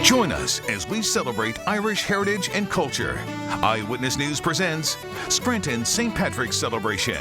Join us as we celebrate Irish heritage and culture. Eyewitness News presents Scranton St. Patrick's Celebration.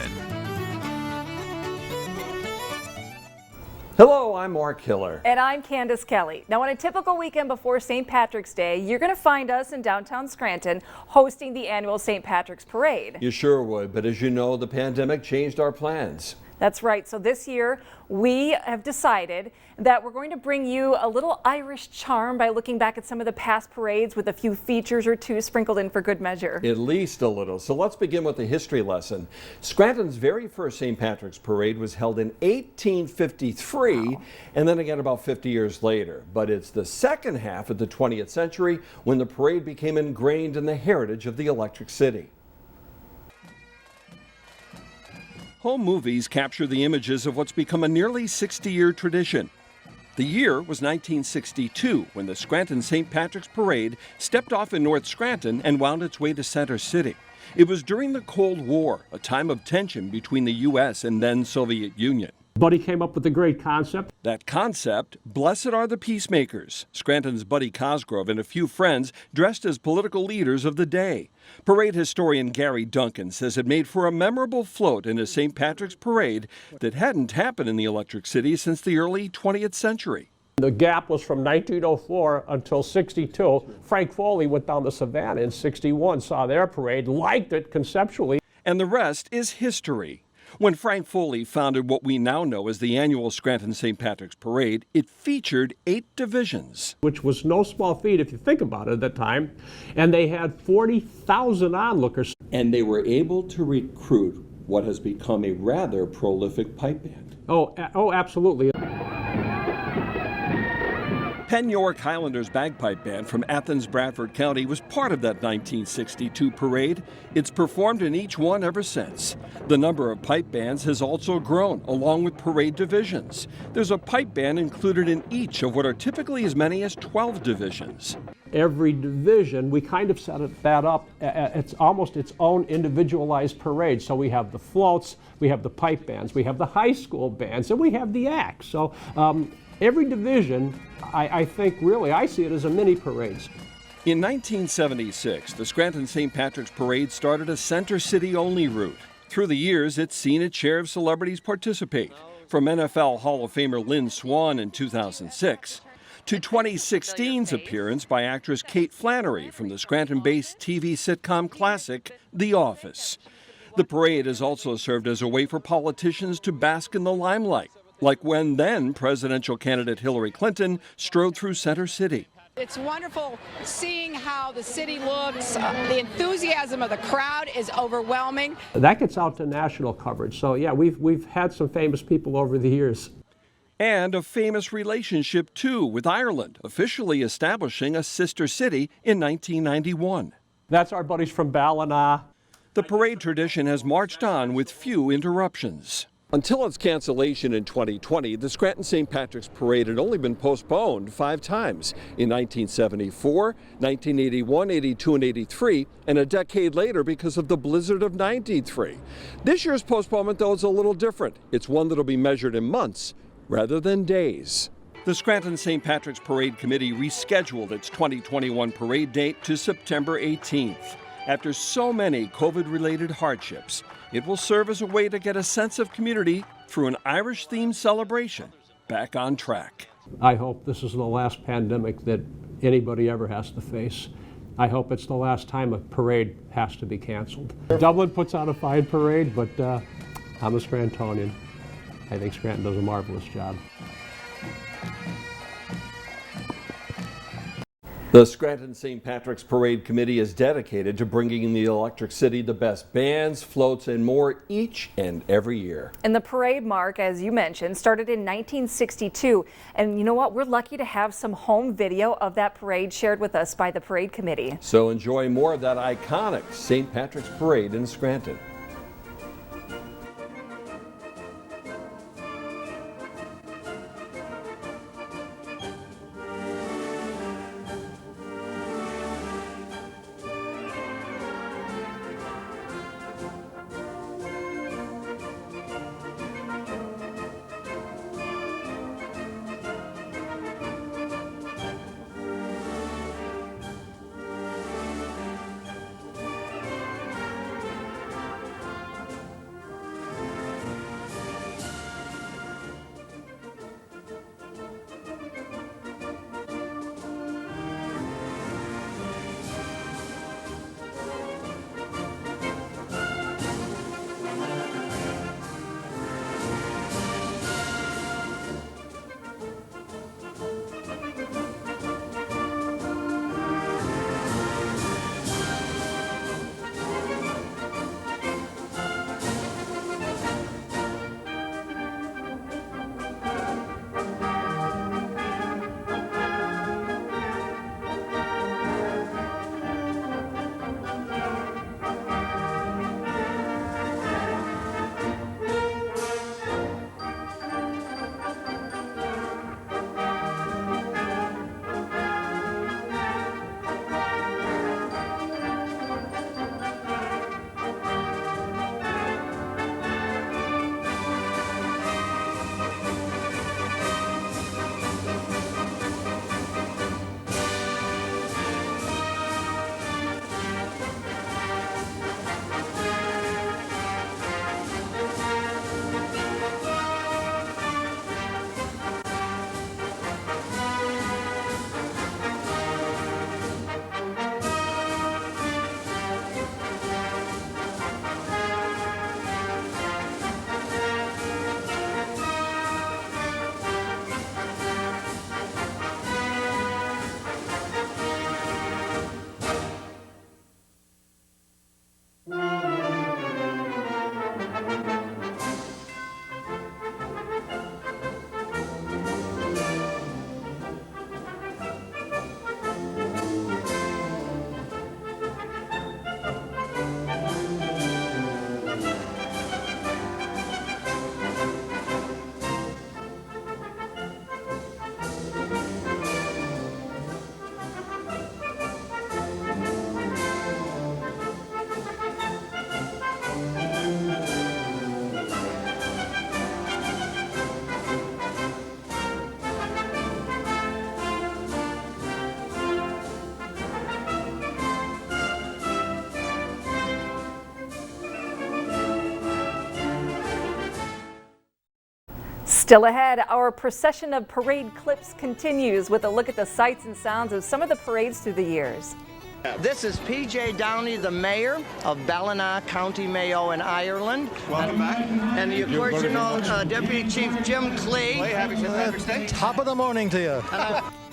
Hello, I'm Mark Hiller. And I'm Candice Kelly. Now, on a typical weekend before St. Patrick's Day, you're going to find us in downtown Scranton hosting the annual St. Patrick's Parade. You sure would, but as you know, the pandemic changed our plans. That's right. So this year, we have decided that we're going to bring you a little Irish charm by looking back at some of the past parades with a few features or two sprinkled in for good measure. At least a little. So let's begin with the history lesson. Scranton's very first St. Patrick's Parade was held in 1853, and then again about 50 years later. But it's the second half of the 20th century when the parade became ingrained in the heritage of the Electric City. Home movies capture the images of what's become a nearly 60-year tradition. The year was 1962 when the Scranton St. Patrick's Parade stepped off in North Scranton and wound its way to Center City. It was during the Cold War, a time of tension between the U.S. and then Soviet Union. Buddy came up with a great concept. That concept, Blessed Are the Peacemakers. Scranton's Buddy Cosgrove and a few friends dressed as political leaders of the day. Parade historian Gary Duncan says it made for a memorable float in a St. Patrick's Parade that hadn't happened in the Electric City since the early 20th century. The gap was from 1904 until 62. Frank Foley went down to Savannah in 61, saw their parade, liked it conceptually. And the rest is history. When Frank Foley founded what we now know as the annual Scranton St. Patrick's Parade, it featured 8 divisions. Which was no small feat if you think about it at that time. And they had 40,000 onlookers. And they were able to recruit what has become a rather prolific pipe band. Oh, absolutely. Penn York Highlanders Bagpipe Band from Athens, Bradford County was part of that 1962 parade. It's performed in each one ever since. The number of pipe bands has also grown, along with parade divisions. There's a pipe band included in each of what are typically as many as 12 divisions. Every division, we kind of set that up. It's almost its own individualized parade. So we have the floats, we have the pipe bands, we have the high school bands, and we have the acts. So every division, I think really, I see it as a mini parade. In 1976, the Scranton St. Patrick's Parade started a Center City only route. Through the years, it's seen its share of celebrities participate, from NFL Hall of Famer Lynn Swann in 2006 to 2016's appearance by actress Kate Flannery from the Scranton-based TV sitcom classic The Office. The parade has also served as a way for politicians to bask in the limelight, like when then presidential candidate Hillary Clinton strode through Center City. It's wonderful seeing how the city looks. The enthusiasm of the crowd is overwhelming. That gets out to national coverage. So yeah, we've had some famous people over the years. And a famous relationship too with Ireland, officially establishing a sister city in 1991. That's our buddies from Ballina. The parade tradition has marched on with few interruptions. Until its cancellation in 2020, the Scranton St. Patrick's Parade had only been postponed 5 times, in 1974, 1981, 82, and 83, and a decade later because of the blizzard of 93. This year's postponement, though, is a little different. It's one that'll be measured in months rather than days. The Scranton St. Patrick's Parade Committee rescheduled its 2021 parade date to September 18th. After so many COVID-related hardships, it will serve as a way to get a sense of community through an Irish-themed celebration back on track. I hope this is the last pandemic that anybody ever has to face. I hope it's the last time a parade has to be canceled. Dublin puts on a fine parade, but I'm a Scrantonian. I think Scranton does a marvelous job. The Scranton St. Patrick's Parade Committee is dedicated to bringing the Electric City the best bands, floats, and more each and every year. And the parade, Mark, as you mentioned, started in 1962. And you know what? We're lucky to have some home video of that parade shared with us by the Parade Committee. So enjoy more of that iconic St. Patrick's Parade in Scranton. Still ahead, our procession of parade clips continues with a look at the sights and sounds of some of the parades through the years. This is P.J. Downey, the mayor of Ballina, County Mayo in Ireland. Welcome back. And of course, you know, Deputy Chief Jim Clee. Top of the morning to you.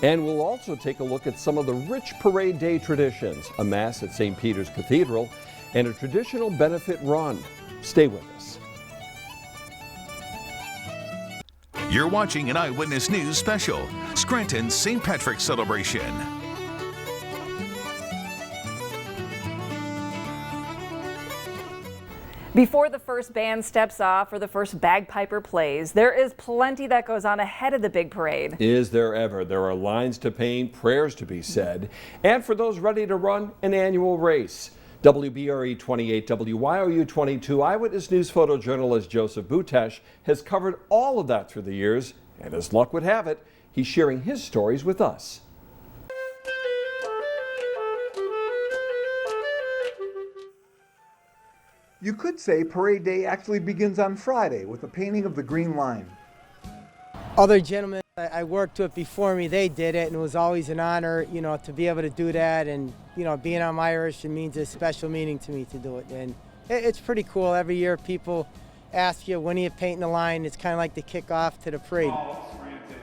And we'll also take a look at some of the rich parade day traditions, a mass at St. Peter's Cathedral, and a traditional benefit run. Stay with us. You're watching an Eyewitness News special, Scranton St. Patrick's Celebration. Before the first band steps off or the first bagpiper plays, there is plenty that goes on ahead of the big parade. Is there ever? There are lines to paint, prayers to be said, and for those ready to run an annual race. WBRE 28, WYOU 22 Eyewitness News photojournalist Joseph Butash has covered all of that through the years, and as luck would have it, he's sharing his stories with us. You could say parade day actually begins on Friday with the painting of the green line. Other gentlemen I worked with before me, they did it, and it was always an honor, you know, to be able to do that. And, you know, being I'm Irish, it means a special meaning to me to do it. And it's pretty cool. Every year people ask you, when are you painting the line? It's kind of like the kickoff to the parade.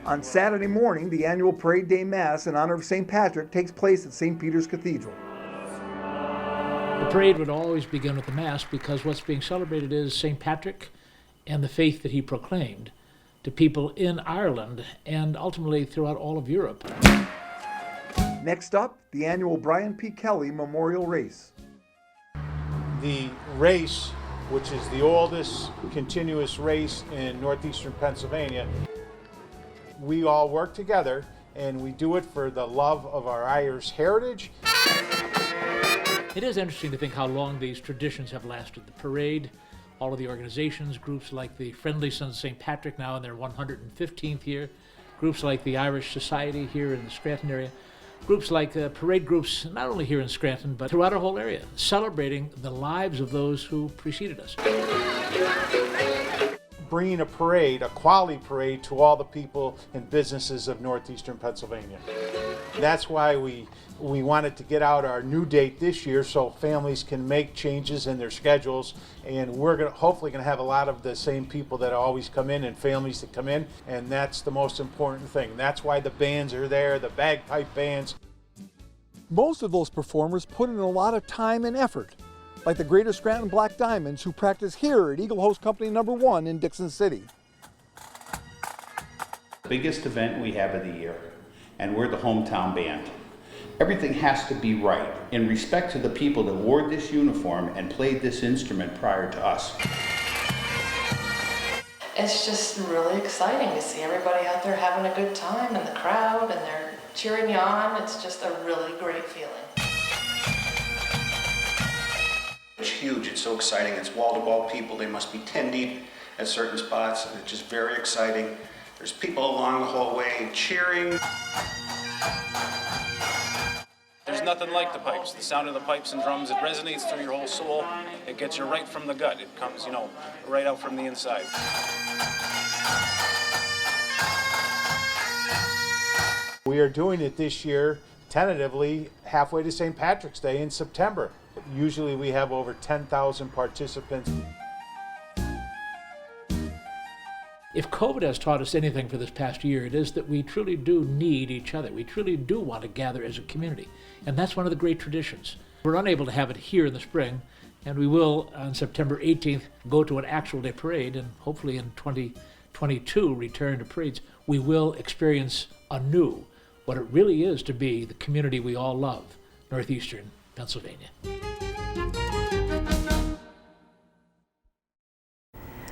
On Saturday morning, the annual Parade Day Mass in honor of St. Patrick takes place at St. Peter's Cathedral. The parade would always begin with the Mass because what's being celebrated is St. Patrick and the faith that he proclaimed to people in Ireland and ultimately throughout all of Europe. Next up, the annual Brian P. Kelly Memorial Race. The race, which is the oldest continuous race in northeastern Pennsylvania, we all work together and we do it for the love of our Irish heritage. It is interesting to think how long these traditions have lasted. The parade, all of the organizations, groups like the Friendly Sons of St. Patrick now in their 115th year, groups like the Irish Society here in the Scranton area, groups like parade groups not only here in Scranton but throughout our whole area, celebrating the lives of those who preceded us. Bringing a parade, a quality parade, to all the people and businesses of northeastern Pennsylvania. That's why we wanted to get out our new date this year so families can make changes in their schedules, and we're hopefully going to have a lot of the same people that always come in and families that come in, and that's the most important thing. That's why the bands are there, the bagpipe bands. Most of those performers put in a lot of time and effort, like the Greater Scranton Black Diamonds, who practice here at Eagle Host Company No. 1 in Dixon City. Biggest event we have of the year, and we're the hometown band. Everything has to be right in respect to the people that wore this uniform and played this instrument prior to us. It's just really exciting to see everybody out there having a good time and the crowd, and they're cheering you on. It's just a really great feeling. It's huge, it's so exciting. It's wall-to-wall people. They must be 10 deep at certain spots, and it's just very exciting. There's people along the whole way cheering. There's nothing like the pipes. The sound of the pipes and drums, it resonates through your whole soul. It gets you right from the gut. It comes, you know, right out from the inside. We are doing it this year, tentatively, halfway to St. Patrick's Day in September. Usually we have over 10,000 participants. If COVID has taught us anything for this past year, it is that we truly do need each other. We truly do want to gather as a community. And that's one of the great traditions. We're unable to have it here in the spring, and we will, on September 18th, go to an actual day parade, and hopefully in 2022 return to parades. We will experience anew what it really is to be the community we all love, northeastern Pennsylvania.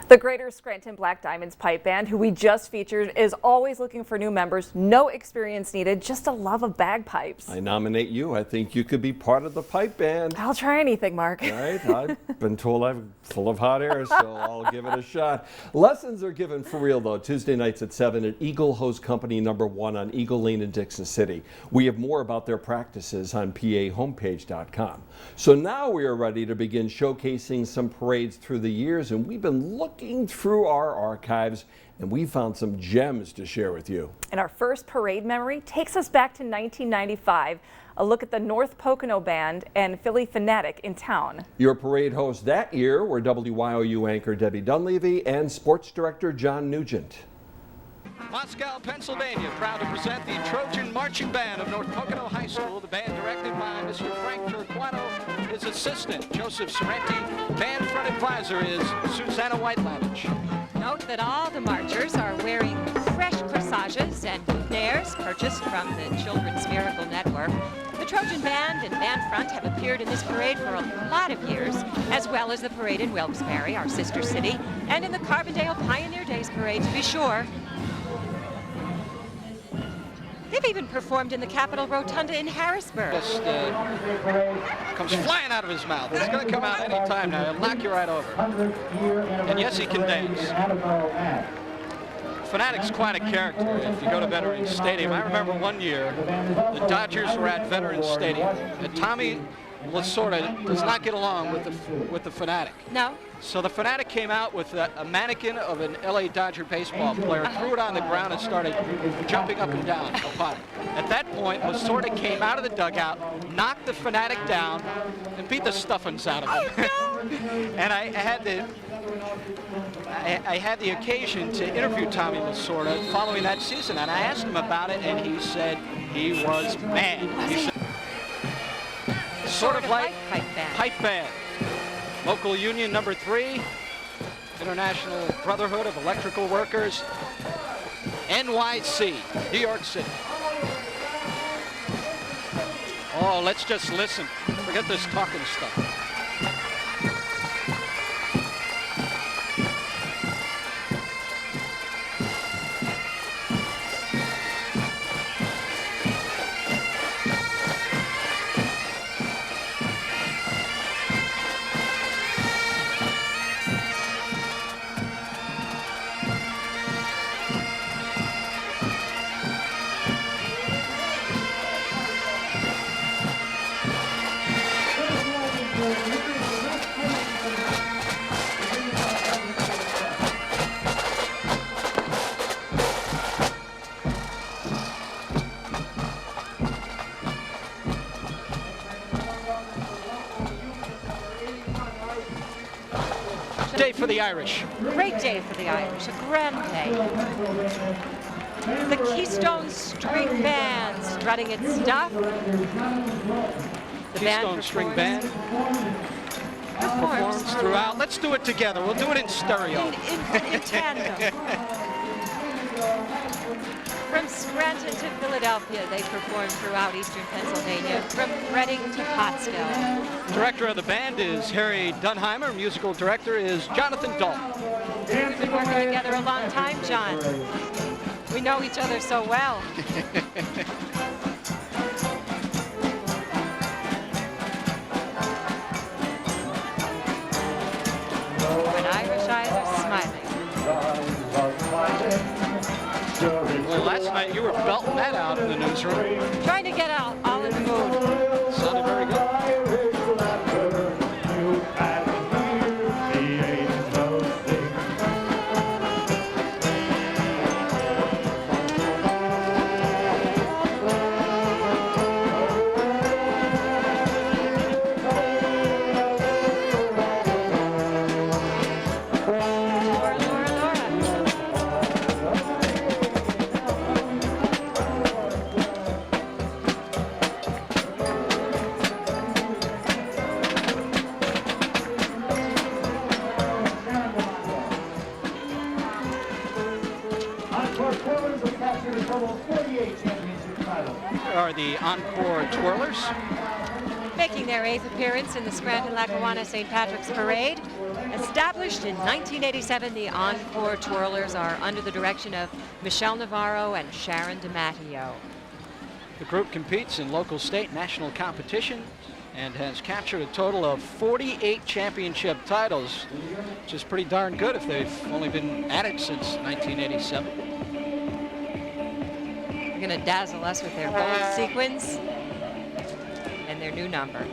The Greater Scranton Black Diamonds Pipe Band, who we just featured, is always looking for new members. No experience needed, just a love of bagpipes. I nominate you. I think you could be part of the pipe band. I'll try anything, Mark. Right? I've been told I'm full of hot air, so I'll give it a shot. Lessons are given for real, though, Tuesday nights at 7 at Eagle Host Company No. 1 on Eagle Lane in Dixon City. We have more about their practices on pahomepage.com. So now we are ready to begin showcasing some parades through the years, and we've been looking looking through our archives, and we found some gems to share with you. And our first parade memory takes us back to 1995. A look at the North Pocono Band and Philly Fanatic in town. Your parade hosts that year were WYOU anchor Debbie Dunleavy and sports director John Nugent. Moscow, Pennsylvania, proud to present the Trojan Marching Band of North Pocono High School. The band directed by Mr. Frank Turquano, his assistant, Joseph Sorrenti. Band front advisor is Susanna Whitelanich. Note that all the marchers are wearing fresh corsages and boutonnieres purchased from the Children's Miracle Network. The Trojan Band and Band Front have appeared in this parade for a lot of years, as well as the parade in Wilkes-Barre, our sister city, and in the Carbondale Pioneer Days Parade, to be sure. They've even performed in the Capitol Rotunda in Harrisburg. Just comes flying out of his mouth. It's going to come out any time now. He'll knock you right over. And yes, he can dance. Fanatic's quite a character if you go to Veterans Stadium. I remember one year the Dodgers were at Veterans Stadium, and Tommy Lasorda does not get along with the Fanatic. No. So the Fanatic came out with a mannequin of an LA Dodger baseball player, threw it on the ground and started jumping up and down upon it. At that point, Lasorda came out of the dugout, knocked the Fanatic down, and beat the stuffings out of him. Oh, no. And I had the occasion to interview Tommy Lasorda following that season, and I asked him about it, and he said he was mad. He said, sort of like pipe band. Local union number 3, International Brotherhood of Electrical Workers, NYC, New York City. Oh, let's just listen. Forget this talking stuff. Day for the Irish. Great day for the Irish, a grand day. The Keystone String Band strutting its stuff. The Keystone String Band performs throughout. Let's do it together. We'll do it in stereo. In tandem. From Scranton to Philadelphia, they perform throughout eastern Pennsylvania, from Reading to Pottsville. Director of the band is Harry Dunheimer. Musical director is Jonathan Dalton. We've been working together a long time, John. We know each other so well. When Irish eyes are smiling. Well, last night you were belting that out in the newsroom. Trying to get out all in the mood. Sounded very good. Are the Encore Twirlers. Making their 8th appearance in the Scranton St. Patrick's Parade. Established in 1987, the Encore Twirlers are under the direction of Michelle Navarro and Sharon DiMatteo. The group competes in local, state, national competition and has captured a total of 48 championship titles, which is pretty darn good if they've only been at it since 1987. They're going to dazzle us with their bold sequins and their new number.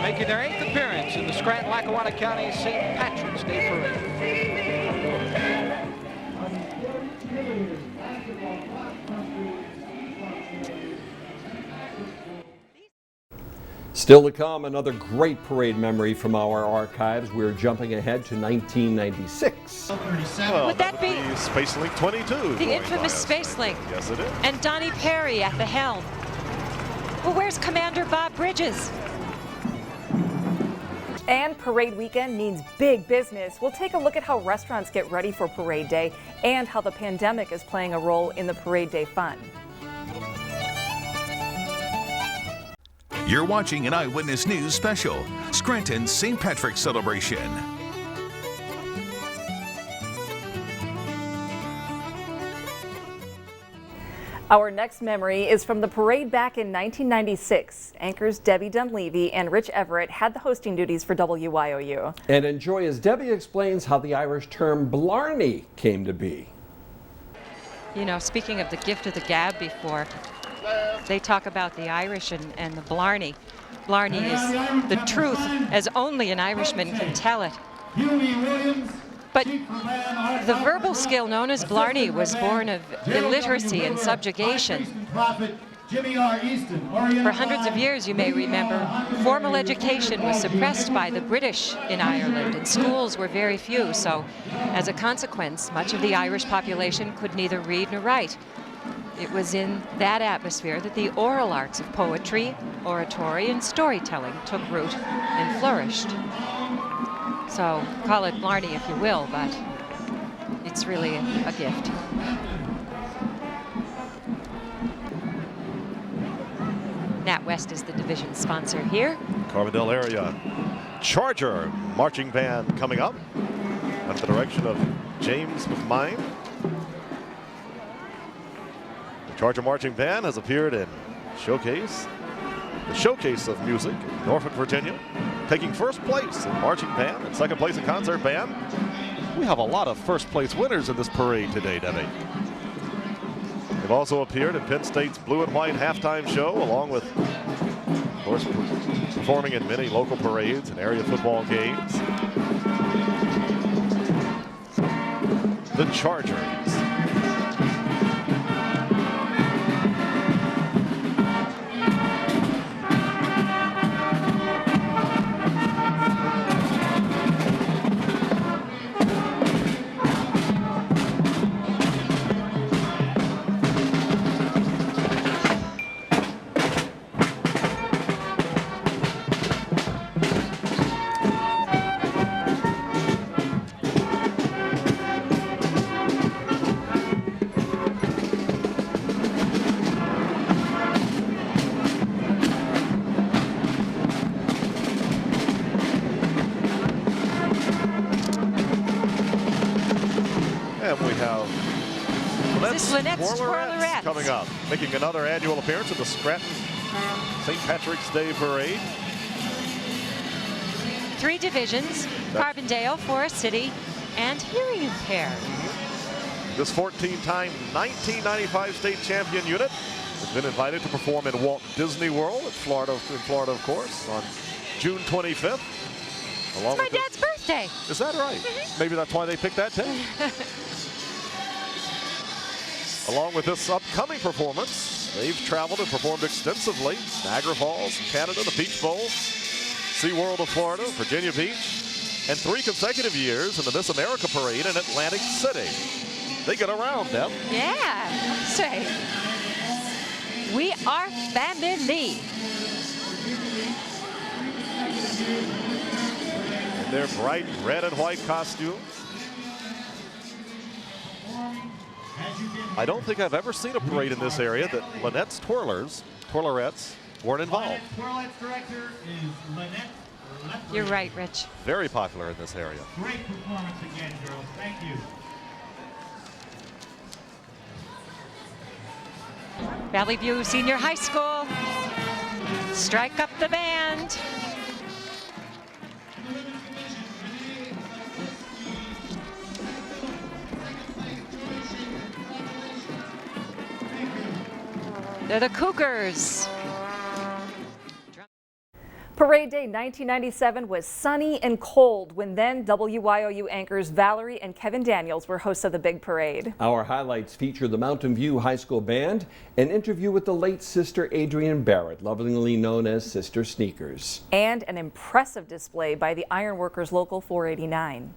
making their 8th appearance in the Scranton-Lackawanna County St. Patrick's Day Parade. Still to come, another great parade memory from our archives. We're jumping ahead to 1996. Would that be Space Link 22? The infamous Space Link. Yes, it is. And Donnie Perry at the helm. Well, where's Commander Bob Bridges? And parade weekend means big business. We'll take a look at how restaurants get ready for Parade Day and how the pandemic is playing a role in the Parade Day fun. You're watching an Eyewitness News special, Scranton St. Patrick's Celebration. Our next memory is from the parade back in 1996. Anchors Debbie Dunleavy and Rich Everett had the hosting duties for WYOU. And enjoy as Debbie explains how the Irish term blarney came to be. You know, speaking of the gift of the gab before, they talk about the Irish and the blarney. Blarney is the truth as only an Irishman can tell it. But the verbal skill known as blarney was born of illiteracy and subjugation. For hundreds of years, you may remember, formal education was suppressed by the British in Ireland, and schools were very few, so as a consequence, much of the Irish population could neither read nor write. It was in that atmosphere that the oral arts of poetry, oratory, and storytelling took root and flourished. So call it blarney if you will, but it's really a gift. NatWest is the division sponsor here. Carbondale area Charger marching band coming up under the direction of James McMine. The Charger marching band has appeared in the Showcase of Music in Norfolk, Virginia, taking first place in marching band and second place in concert band. We have a lot of first place winners in this parade today, Debbie. They've also appeared in Penn State's Blue and White halftime show, along with, of course, performing in many local parades and area football games. The Chargers. Twirlerettes coming up, making another annual appearance at the Scranton St. Patrick's Day Parade. 3 divisions, Carbondale, Forest City, and hearing impaired. This 14-time 1995 state champion unit has been invited to perform in Walt Disney World in Florida, of course, on June 25th. It's my dad's birthday. Is that right? Maybe that's why they picked that day. Along with this upcoming performance, they've traveled and performed extensively. Niagara Falls, Canada, the Peach Bowl, SeaWorld of Florida, Virginia Beach, and 3 consecutive years in the Miss America Parade in Atlantic City. They get around, Deb. Yeah, say, we are family. In their bright red and white costumes. I don't think I've ever seen a parade in this area that Lynette's Twirlerettes weren't involved. Twirlerettes director is Lynette. You're right, Rich. Very popular in this area. Great performance again, girls. Thank you. Valley View Senior High School. Strike up the band. They're the Cougars. Parade Day 1997 was sunny and cold when then WYOU anchors Valerie and Kevin Daniels were hosts of the big parade. Our highlights feature the Mountain View High School Band, an interview with the late Sister Adrienne Barrett, lovingly known as Sister Sneakers, and an impressive display by the Ironworkers Local 489.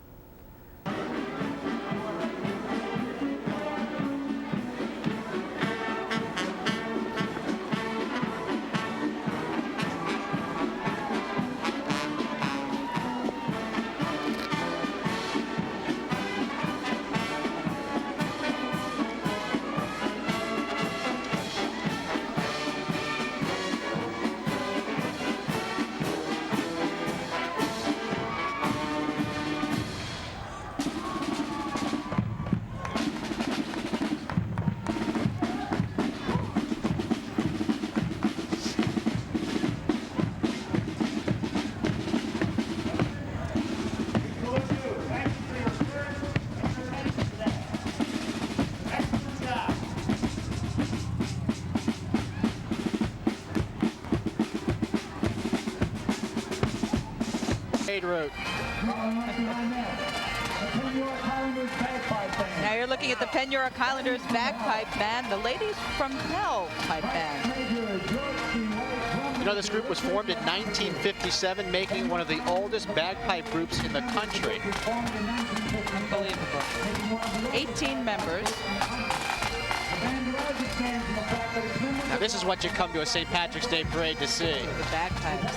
Route. Now you're looking at the Penn York Highlanders Bagpipe Band, the Ladies from Hell Pipe Band. You know, this group was formed in 1957, making one of the oldest bagpipe groups in the country. Unbelievable. 18 members. Now this is what you come to a St. Patrick's Day parade to see. The bagpipes.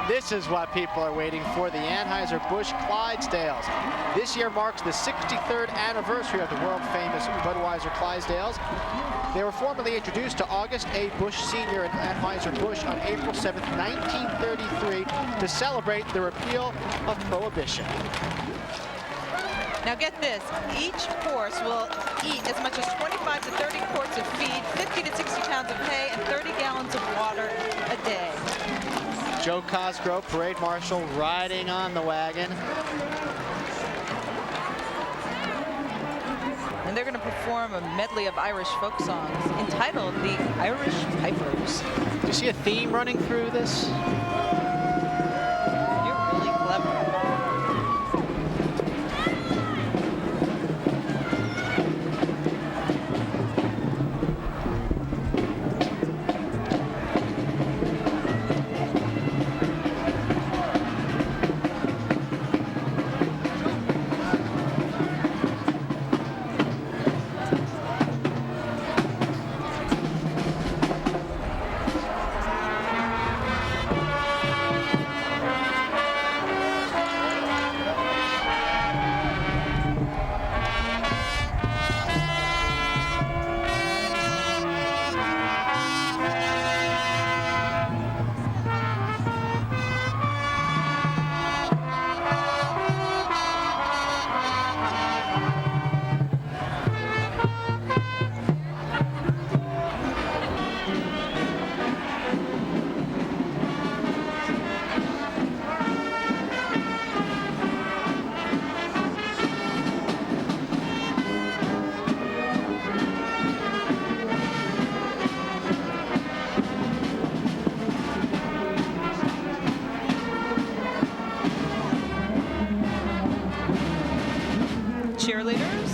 This is what people are waiting for, the Anheuser-Busch Clydesdales. This year marks the 63rd anniversary of the world-famous Budweiser Clydesdales. They were formally introduced to August A. Busch Sr. and Anheuser-Busch on April 7, 1933 to celebrate the repeal of Prohibition. Now get this, each horse will eat as much as 25 to 30 quarts of feed, 50 to 60 pounds of hay, and 30 gallons of water a day. Joe Cosgrove, parade marshal, riding on the wagon. And they're going to perform a medley of Irish folk songs entitled The Irish Pipers. Do you see a theme running through this? You're really clever. Cheerleaders.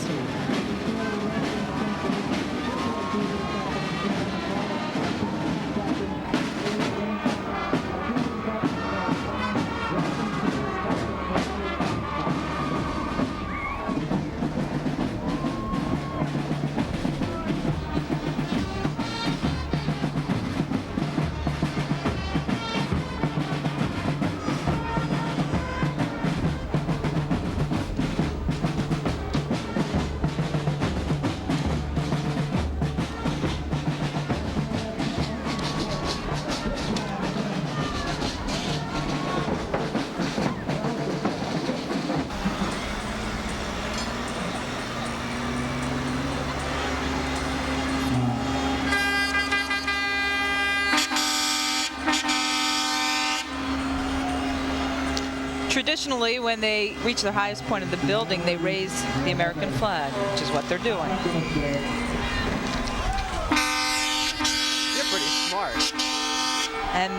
Traditionally, when they reach their highest point of the building, they raise the American flag, which is what they're doing. You're pretty smart. And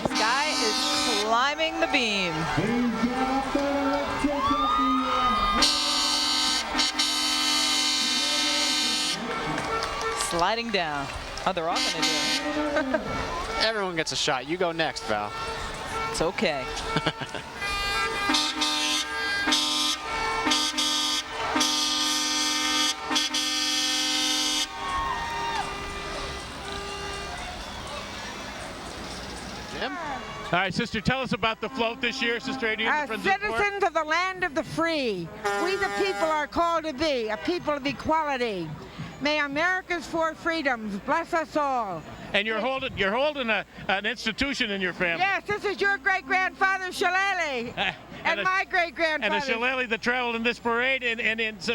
this guy is climbing the beam. Sliding down. Oh, they're all going to do it. Everyone gets a shot. You go next, Val. It's okay. Jim? All right, sister, tell us about the float this year, Sister Adrian. Citizens of the land of the free. We the people are called to be a people of equality. May America's four freedoms bless us all. And you're holding an institution in your family. Yes, this is your great-grandfather Shillelagh. And my great-grandfather. And a Shillelagh that traveled in this parade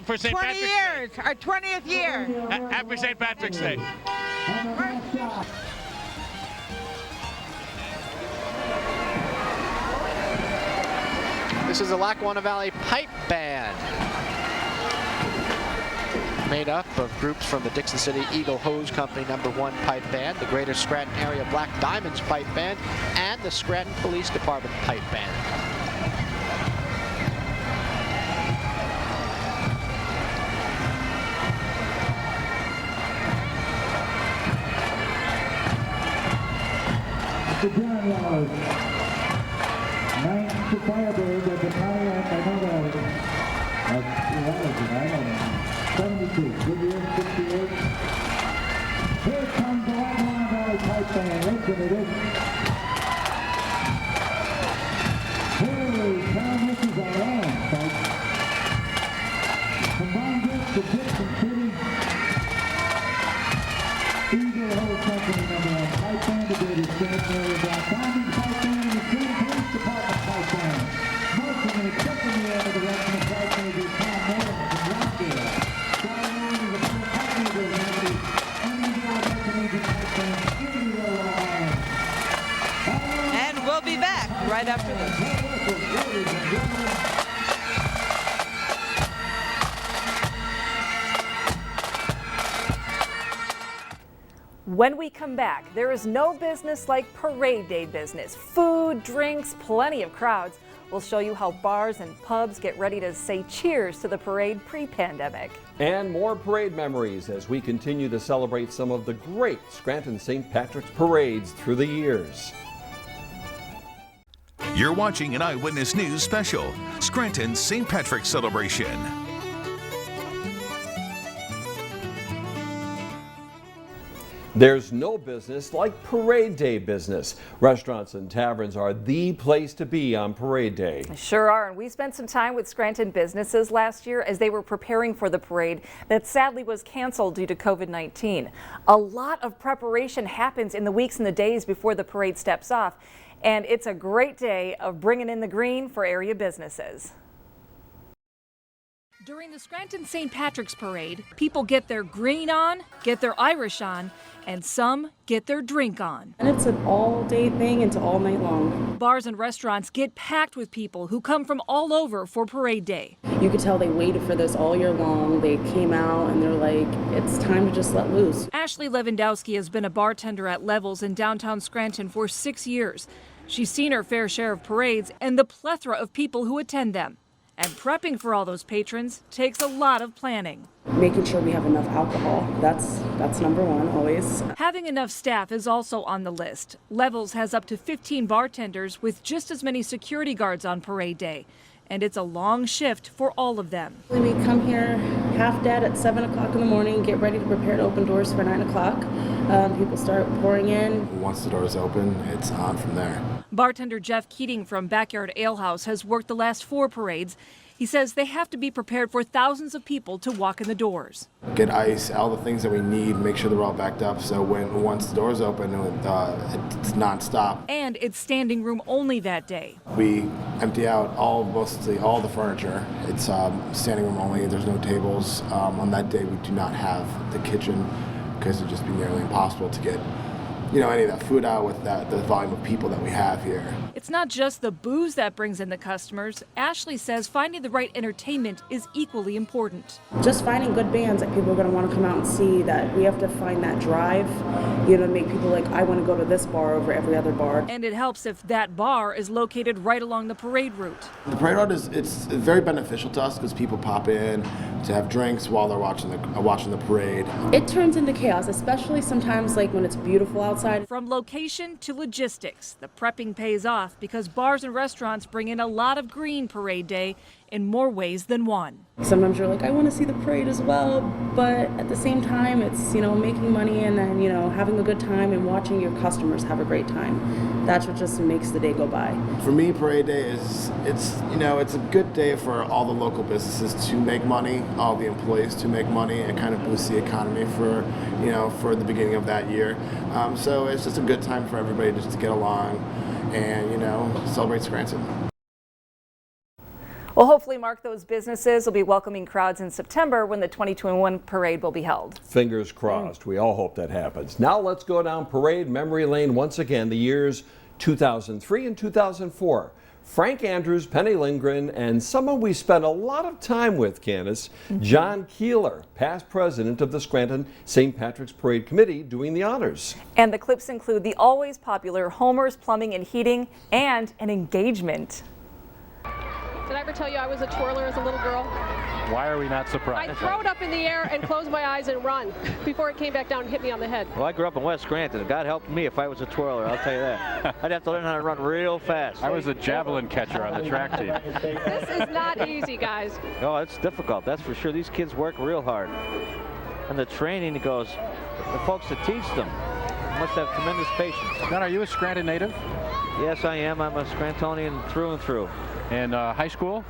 for St. Patrick's Day. 20 years, our 20th year. Happy St. Patrick's Day. This is the Lackawanna Valley Pipe Band, made up of groups from the Dixon City Eagle Hose Company #1 Pipe Band, the Greater Scranton Area Black Diamonds Pipe Band, and the Scranton Police Department Pipe Band. The John ninth Firebird of the Pontiac, I know that. I know that. 72, Goodyear, 68. Here comes the Lackawanna Valley Pipe Band. Listen to this. Hey, Tom, this is our own, folks. Combine this to Dixon City Eagle Hose Company #1 Pipe Band, the Greater Scranton Area Black Diamonds Pipe Band, and the Scranton Police Department Pipe Band. Marching and accepting the air direction of Pipe Major Tom Moore from Rockdale. And we'll be back right after this. When we come back, there is no business like parade day business. Food, drinks, plenty of crowds. We'll show you how bars and pubs get ready to say cheers to the parade pre-pandemic. And more parade memories as we continue to celebrate some of the great Scranton St. Patrick's parades through the years. You're watching an Eyewitness News special, Scranton St. Patrick's Celebration. There's no business like parade day business. Restaurants and taverns are the place to be on parade day. Sure are, and we spent some time with Scranton businesses last year as they were preparing for the parade that sadly was canceled due to COVID-19. A lot of preparation happens in the weeks and the days before the parade steps off, and it's a great day of bringing in the green for area businesses. During the Scranton St. Patrick's Parade, people get their green on, get their Irish on, and some get their drink on. And it's an all-day thing, it's all night long. Bars and restaurants get packed with people who come from all over for Parade Day. You could tell they waited for this all year long. They came out and they're like, it's time to just let loose. Ashley Lewandowski has been a bartender at Levels in downtown Scranton for 6 years. She's seen her fair share of parades and the plethora of people who attend them. And prepping for all those patrons takes a lot of planning. Making sure we have enough alcohol, that's number one, always. Having enough staff is also on the list. Levels has up to 15 bartenders with just as many security guards on parade day. And it's a long shift for all of them. We come here half dead at 7 o'clock in the morning, get ready to prepare to open doors for 9 o'clock. People start pouring in. Once the doors open, it's on from there. Bartender Jeff Keating from Backyard Ale House has worked the last 4 parades. He says they have to be prepared for thousands of people to walk in the doors. Get ice, all the things that we need, make sure they're all backed up so once the doors open, it's nonstop. And it's standing room only that day. We empty out mostly all the furniture. It's standing room only. There's no tables. On that day, we do not have the kitchen because it'd just be nearly impossible to get any of that food out with the volume of people that we have here. It's not just the booze that brings in the customers. Ashley says finding the right entertainment is equally important. Just finding good bands that people are going to want to come out and see, that we have to find that drive, make people like, I want to go to this bar over every other bar. And it helps if that bar is located right along the parade route. The parade route it's very beneficial to us because people pop in to have drinks while they're watching the parade. It turns into chaos, especially sometimes like when it's beautiful outside. From location to logistics, the prepping pays off because bars and restaurants bring in a lot of green parade day in more ways than one. Sometimes you're like, I want to see the parade as well, but at the same time, it's, making money and then, having a good time and watching your customers have a great time. That's what just makes the day go by. For me, parade day it's a good day for all the local businesses to make money, all the employees to make money, and kind of boost the economy for the beginning of that year. So it's just a good time for everybody just to get along and, celebrate Scranton. Well, hopefully, Mark, those businesses will be welcoming crowds in September when the 2021 parade will be held. Fingers crossed. We all hope that happens. Now let's go down parade memory lane once again, the years 2003 and 2004. Frank Andrews, Penny Lindgren, and someone we spent a lot of time with, Candice, John Keeler, past president of the Scranton St. Patrick's Parade Committee, doing the honors. And the clips include the always popular Homer's Plumbing and Heating and an engagement. Did I ever tell you I was a twirler as a little girl? Why are we not surprised? I'd throw it up in the air and close my eyes and run before it came back down and hit me on the head. Well, I grew up in West Scranton. God help me if I was a twirler, I'll tell you that. I'd have to learn how to run real fast. I was a javelin catcher on the track team. This is not easy, guys. Oh, it's difficult, that's for sure. These kids work real hard. And the training goes, the folks that teach them must have tremendous patience. John, are you a Scranton native? Yes, I am. I'm a Scrantonian through and through. And high school?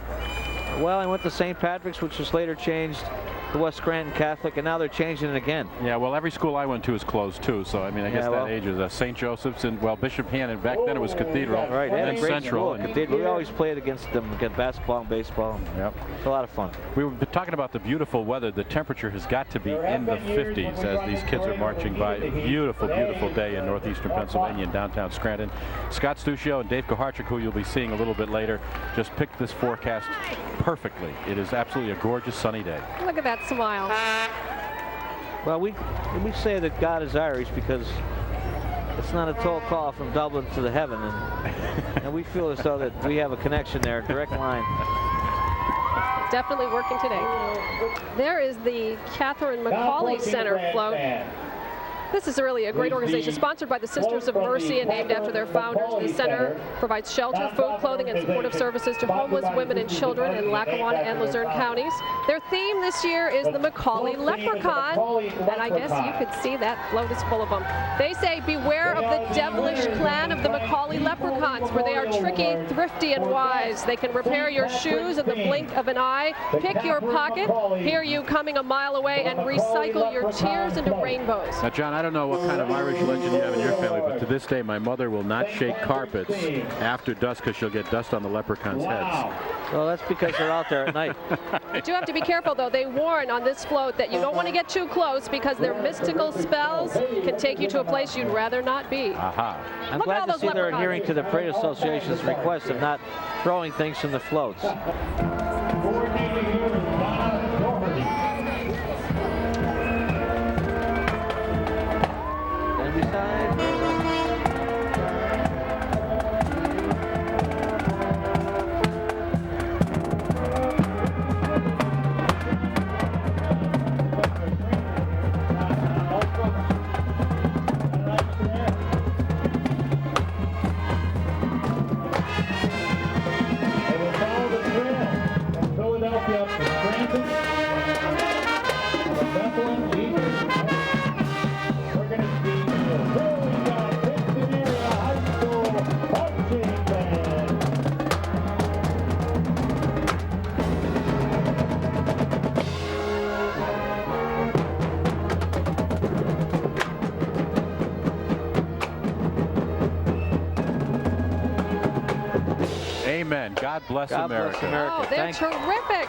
Well, I went to St. Patrick's, which was later changed to West Scranton Catholic, and now they're changing it again. Yeah, well, every school I went to is closed too, so I mean, I guess that age was St. Joseph's and, well, Bishop Hannon. Back then it was Cathedral, right, and then Central. And Cathedral. We always played against them, against basketball and baseball. Yep. It's a lot of fun. We were talking about the beautiful weather. The temperature has got to be in the 50s as these kids are marching by. A beautiful, beautiful day in northeastern Pennsylvania and downtown Scranton. Scott Stuccio and Dave Koharchik, who you'll be seeing a little bit later, just picked this forecast perfectly. It is absolutely a gorgeous sunny day. Look at that smile. Well, we say that God is Irish because it's not a tall call from Dublin to the heaven, and we feel as though that we have a connection there, direct line. It's definitely working today. There is the Catherine McCauley Center float. This is really a great organization, sponsored by the Sisters of Mercy and named after their founders. The center provides shelter, food, clothing, and supportive services to homeless women and children in Lackawanna and Luzerne counties. Their theme this year is the Macaulay Leprechaun, and I guess you could see that float is full of them. They say, beware of the devilish clan of the Macaulay Leprechauns, for they are tricky, thrifty, and wise. They can repair your shoes in the blink of an eye, pick your pocket, hear you coming a mile away, and recycle your tears into rainbows. Now, John, I don't know what kind of Irish legend you have in your family, but to this day, my mother will not shake carpets after dusk because she'll get dust on the leprechauns' heads. Well, that's because they're out there at night. You do have to be careful, though. They warn on this float that you don't want to get too close because their mystical spells can take you to a place you'd rather not be. Aha. I'm glad to see they're adhering to the Parade Association's request of not throwing things from the floats. Amen. God bless America. Bless America. Oh, they're terrific.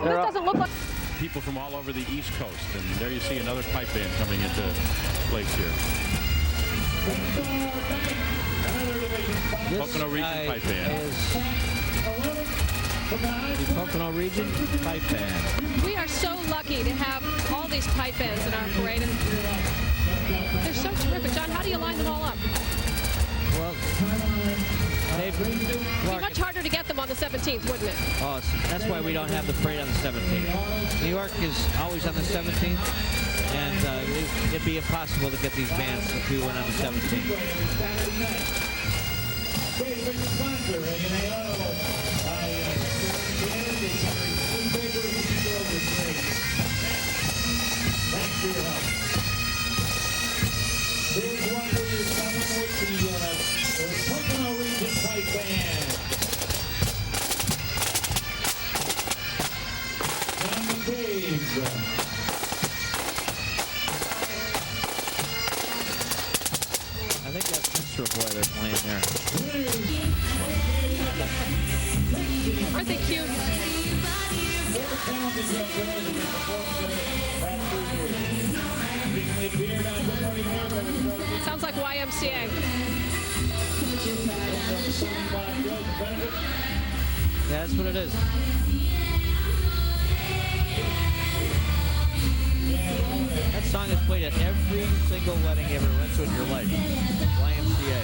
This doesn't look like... People from all over the East Coast, and there you see another pipe band coming into place here. Pocono Region Pipe Band. The Pocono Region Pipe Band. We are so lucky to have all these pipe bands in our parade. And they're so terrific. John, how do you line them all up? Well, It'd be much harder to get them on the 17th, wouldn't it? Oh, that's why we don't have the parade on the 17th. New York is always on the 17th, and it'd be impossible to get these bands if we went on the 17th. Thanks for your help. Here's one for your coming with the Pocono Region Pipe Band. Down the caves. I think that's Minstrel Boy they're playing there. Aren't they cute? Sounds like YMCA. Yeah, that's what it is. That song is played at every single wedding you ever went to in your life. YMCA.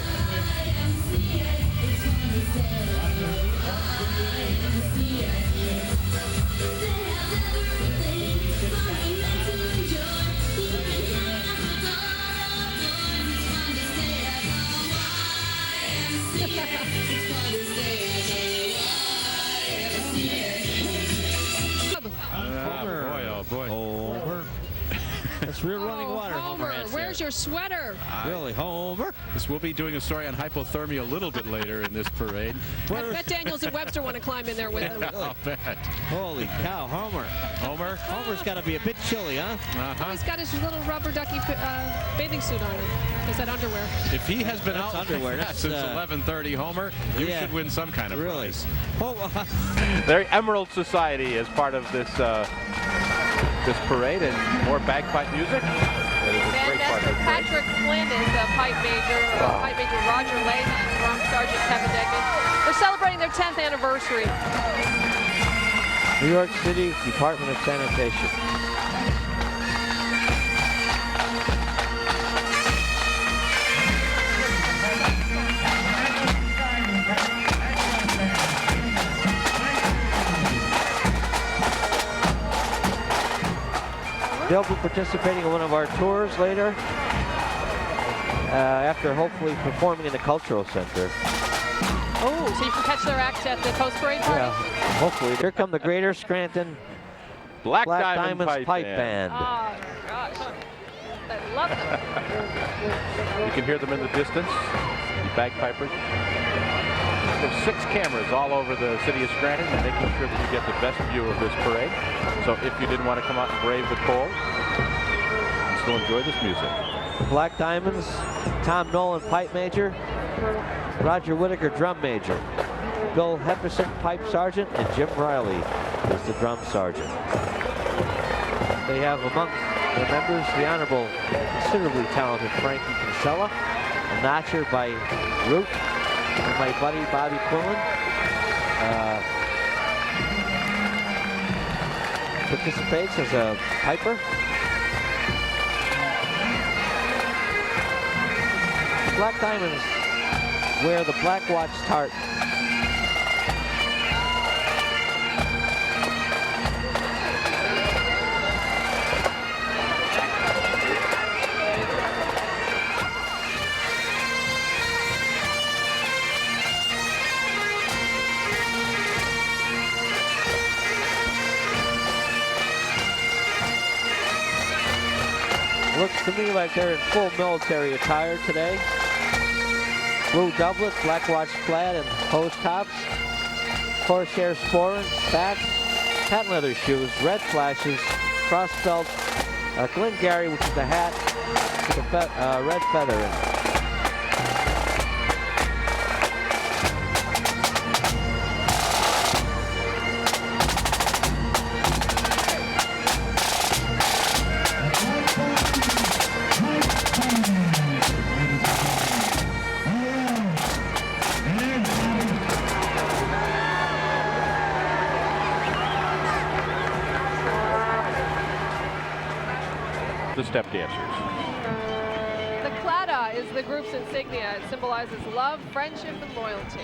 Boy. Homer. That's real running water. Homer, where's your sweater? Really, Homer? This will be doing a story on hypothermia a little bit later in this parade. I bet Daniels and Webster want to climb in there with him. I'll bet. Holy cow, Homer. Homer's got to be a bit chilly, huh? Oh, he's got his little rubber ducky bathing suit on him. Is that underwear? If he has been out underwear since 11:30, Homer, you should win some kind of prize. Their Emerald Society is part of this this parade, and more bagpipe music. That is a great part of the parade. Patrick Flynn is the pipe major. Pipe major Roger Leahy, Drum Sergeant Kevin Degnan. They're celebrating their 10th anniversary. New York City Department of Sanitation. They'll be participating in one of our tours later, after hopefully performing in the Cultural Center. Oh, so you can catch their act at the post-parade party? Yeah, hopefully. Here come the Greater Scranton Black Diamonds Diamond Pipe Band. Oh, gosh. I love them. You can hear them in the distance, the bagpipers. There's 6 cameras all over the city of Scranton, and making sure that you get the best view of this parade. So if you didn't want to come out and brave the cold, you can still enjoy this music. The Black Diamonds, Tom Nolan, Pipe Major, Roger Whitaker, Drum Major, Bill Hepperson, Pipe Sergeant, and Jim Riley is the Drum Sergeant. They have among their members the Honorable, considerably talented Frankie Kinsella, a notcher by Root, and my buddy Bobby Quillen. Participates as a piper. Black Diamonds wear the Black Watch tartan. Looks to me like they're in full military attire today. Blue doublet, Black Watch plaid, and hose tops. Horsehair sporrans, spats, patent leather shoes, red flashes, cross belt, Glengarry, which is the hat with a red feather in it. the step dancers. The clada is the group's insignia. It symbolizes love, friendship, and loyalty.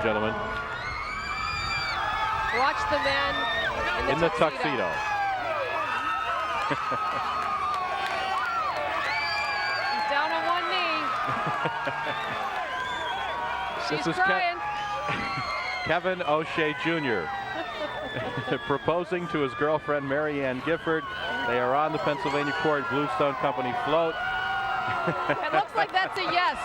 Gentlemen, Watch the man in the tuxedo. He's down on one knee. She's This is crying. Kevin O'Shea Jr. proposing to his girlfriend Mary Ann Gifford. They are on the Pennsylvania Court Bluestone Company float. It looks like that's a yes.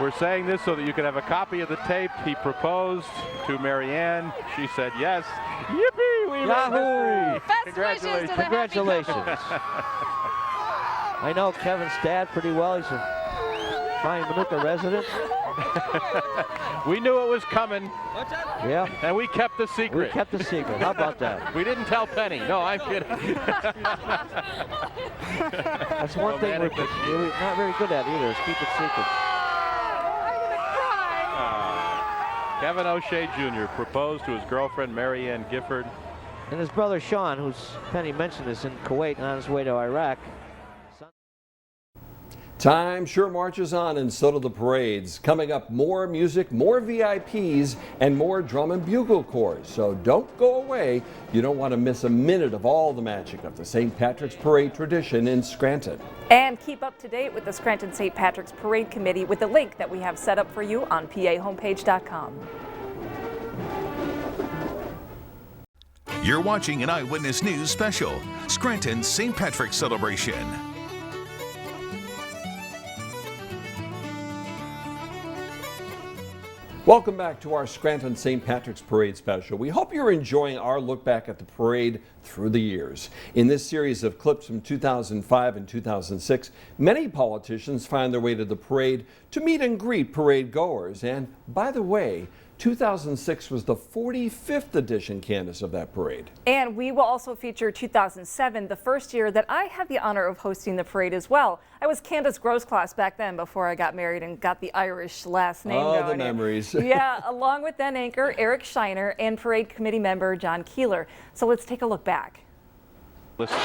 We're saying this so that you can have a copy of the tape. He proposed to Mary Ann. She said yes. Yippee! We made history. Best wishes to the Congratulations. happy couple. I know Kevin's dad pretty well. He's a fine Manuka resident. We knew it was coming. Yeah. And we kept the secret. We kept the secret. How about that? We didn't tell Penny. No, I'm kidding. That's one thing we're not very good at either, is keeping secrets. Kevin O'Shea Jr. proposed to his girlfriend Mary Ann Gifford. And his brother Sean, who's Penny mentioned, is in Kuwait and on his way to Iraq. Time sure marches on, and so do the parades. Coming up, more music, more VIPs, and more drum and bugle corps. So don't go away. You don't want to miss a minute of all the magic of the St. Patrick's Parade tradition in Scranton. And keep up to date with the Scranton St. Patrick's Parade Committee with the link that we have set up for you on pahomepage.com. You're watching an Eyewitness News special, Scranton St. Patrick's Celebration. Welcome back to our Scranton St. Patrick's Parade special. We hope you're enjoying our look back at the parade through the years. In this series of clips from 2005 and 2006, many politicians find their way to the parade to meet and greet parade goers. And by the way, 2006 was the 45th edition, Candice, of that parade. And we will also feature 2007, the first year that I had the honor of hosting the parade as well. I was Candice Grosclass back then before I got married and got the Irish last name going. Oh, the memories. Yeah, along with then anchor Eric Shiner and parade committee member John Keeler. So let's take a look back. Listen.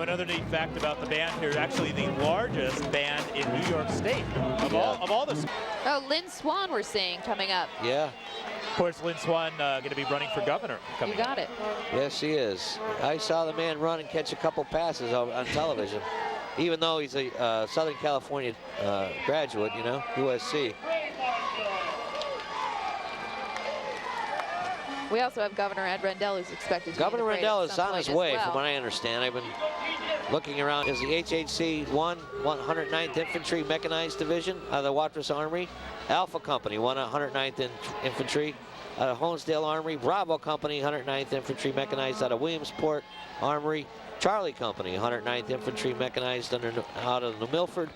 Another neat fact about the band here, actually the largest band in New York State of all the. Oh, Lynn Swan we're seeing coming up. Yeah. Of course, Lynn Swan going to be running for governor. You got it. Yes, he is. I saw the man run and catch a couple passes on television, even though he's a Southern California graduate, you know, USC. We also have Governor Ed Rendell, who's expected to Governor be in the Rendell parade is at some on his point way, as well. from what I understand. I've been looking around. Is the HHC 109th Infantry Mechanized Division of the Watrous Armory. Alpha Company, 109th Infantry out of Honesdale Armory. Bravo Company, 109th Infantry Mechanized out of Williamsport Armory. Charlie Company, 109th Infantry Mechanized out of New Milford.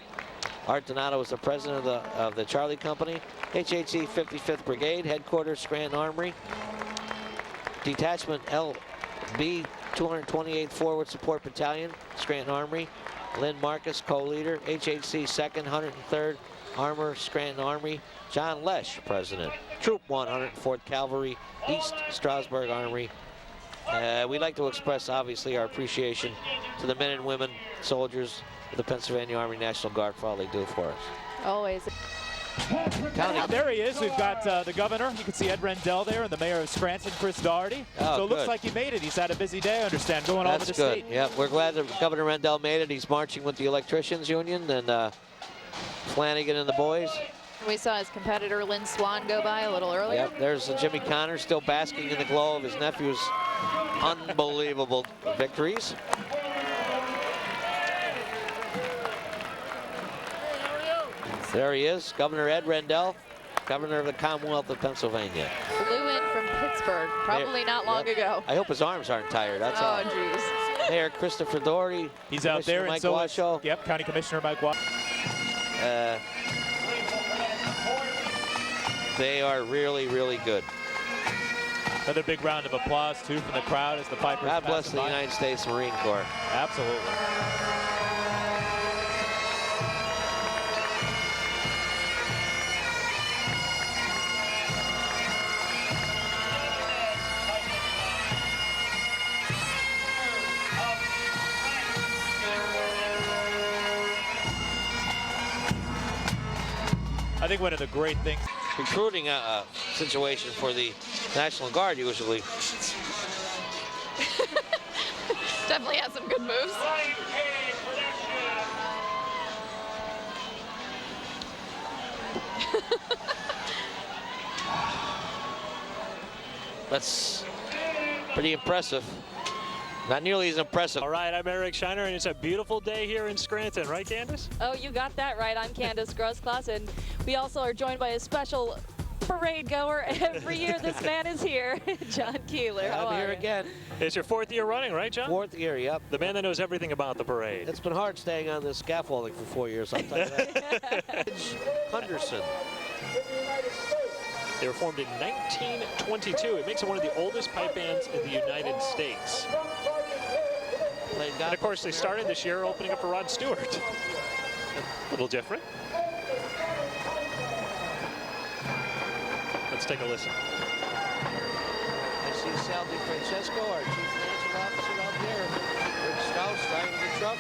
Art Donato is the president of the Charlie Company. HHC 55th Brigade, headquarters Scranton Armory. Detachment LB 228th Forward Support Battalion, Scranton Armory. Lynn Marcus, co-leader. HHC 2nd, 103rd Armor, Scranton Armory. John Lesh, president. Troop 104th Cavalry, East Strasburg Armory. We'd like to express, obviously, our appreciation to the men and women, soldiers of the Pennsylvania Army National Guard for all they do for us. Always. There he is. We've got the governor. You can see Ed Rendell there, and the mayor of Scranton, Chris Doherty. Oh, so it looks good. like he made it. He's had a busy day, I understand, going all over the That's good. state. Yeah, we're glad that Governor Rendell made it. He's marching with the Electricians Union and Flanagan and the boys. We saw his competitor Lynn Swan go by a little earlier. Yep, there's Jimmy Connor still basking in the glow of his nephew's unbelievable victories. There he is, Governor Ed Rendell, governor of the Commonwealth of Pennsylvania. Flew in from Pittsburgh, probably not long ago. I hope his arms aren't tired, that's all. Oh, jeez. Mayor Christopher Doherty. He's out there, Mike and so Washoe. yep, County Commissioner Mike Washoe. They are really, really good. Another big round of applause, too, from the crowd as the Pipers God bless pass the by. United States Marine Corps. Absolutely. I think one of the great things. Recruiting situation for the National Guard usually. Definitely has some good moves. That's pretty impressive. Not nearly as impressive. All right, I'm Eric Shiner, and it's a beautiful day here in Scranton, right, Candice? Oh, you got that right. I'm Candice Grosskloss, and we also are joined by a special parade goer every year. This man is here, John Keeler. How I'm are here you? again. It's your 4th year running, right, John? 4th year, yep. The man that knows everything about the parade. It's been hard staying on this scaffolding for 4 years, I'll tell you that. Henderson. They were formed in 1922. It makes it one of the oldest pipe bands in the United States. And of course, they started this year opening up for Rod Stewart. A little different. Let's take a listen. I see Sal DiFrancesco, our chief financial officer out there. Rick Strauss driving the truck.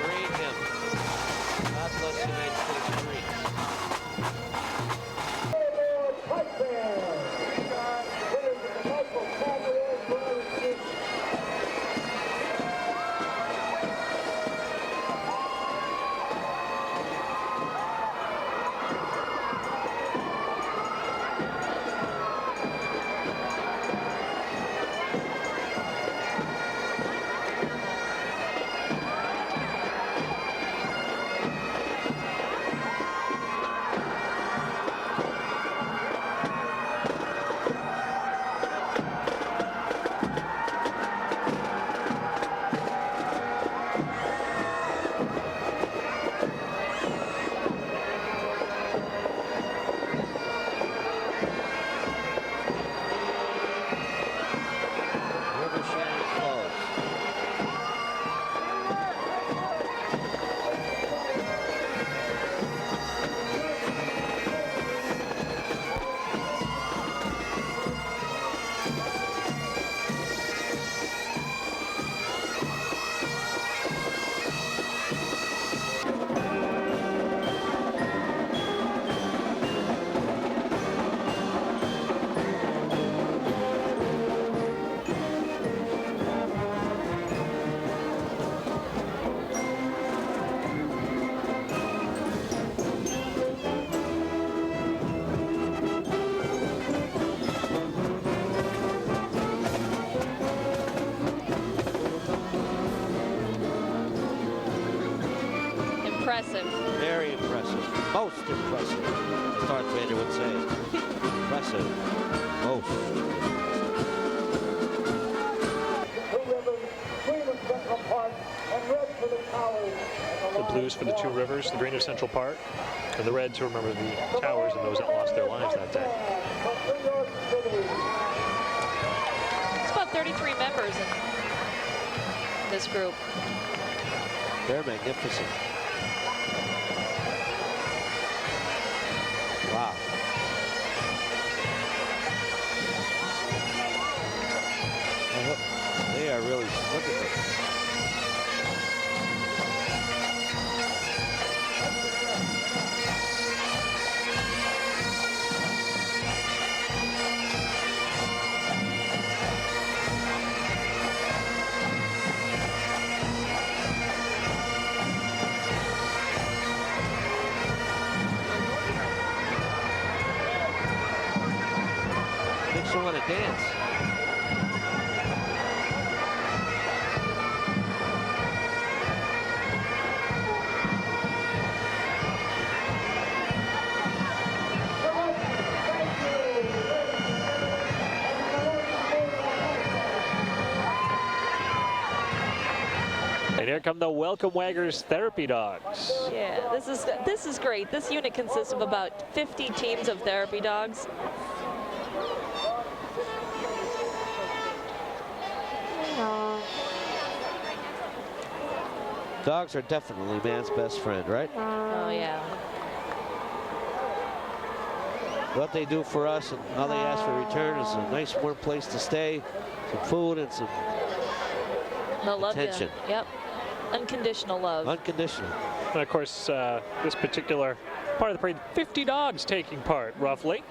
Marine him. God bless the United States Marines. Impressive. Very impressive. Most impressive, as Darth Vader would say. Impressive. Most. The blues for the two rivers, the green of Central Park, and the red to remember the towers and those that lost their lives that day. It's about 33 members in this group. They're magnificent. Wow. They are really, look at this. Makes you want to dance. And here come the Welcome Waggers therapy dogs. Yeah, this is great. This unit consists of about 50 teams of therapy dogs. Dogs are definitely man's best friend, right? Oh, yeah. What they do for us and all they ask for return is a nice warm place to stay, some food and some They'll love attention. you. Yep. Unconditional love. Unconditional. And of course, this particular part of the parade, 50 dogs taking part, roughly.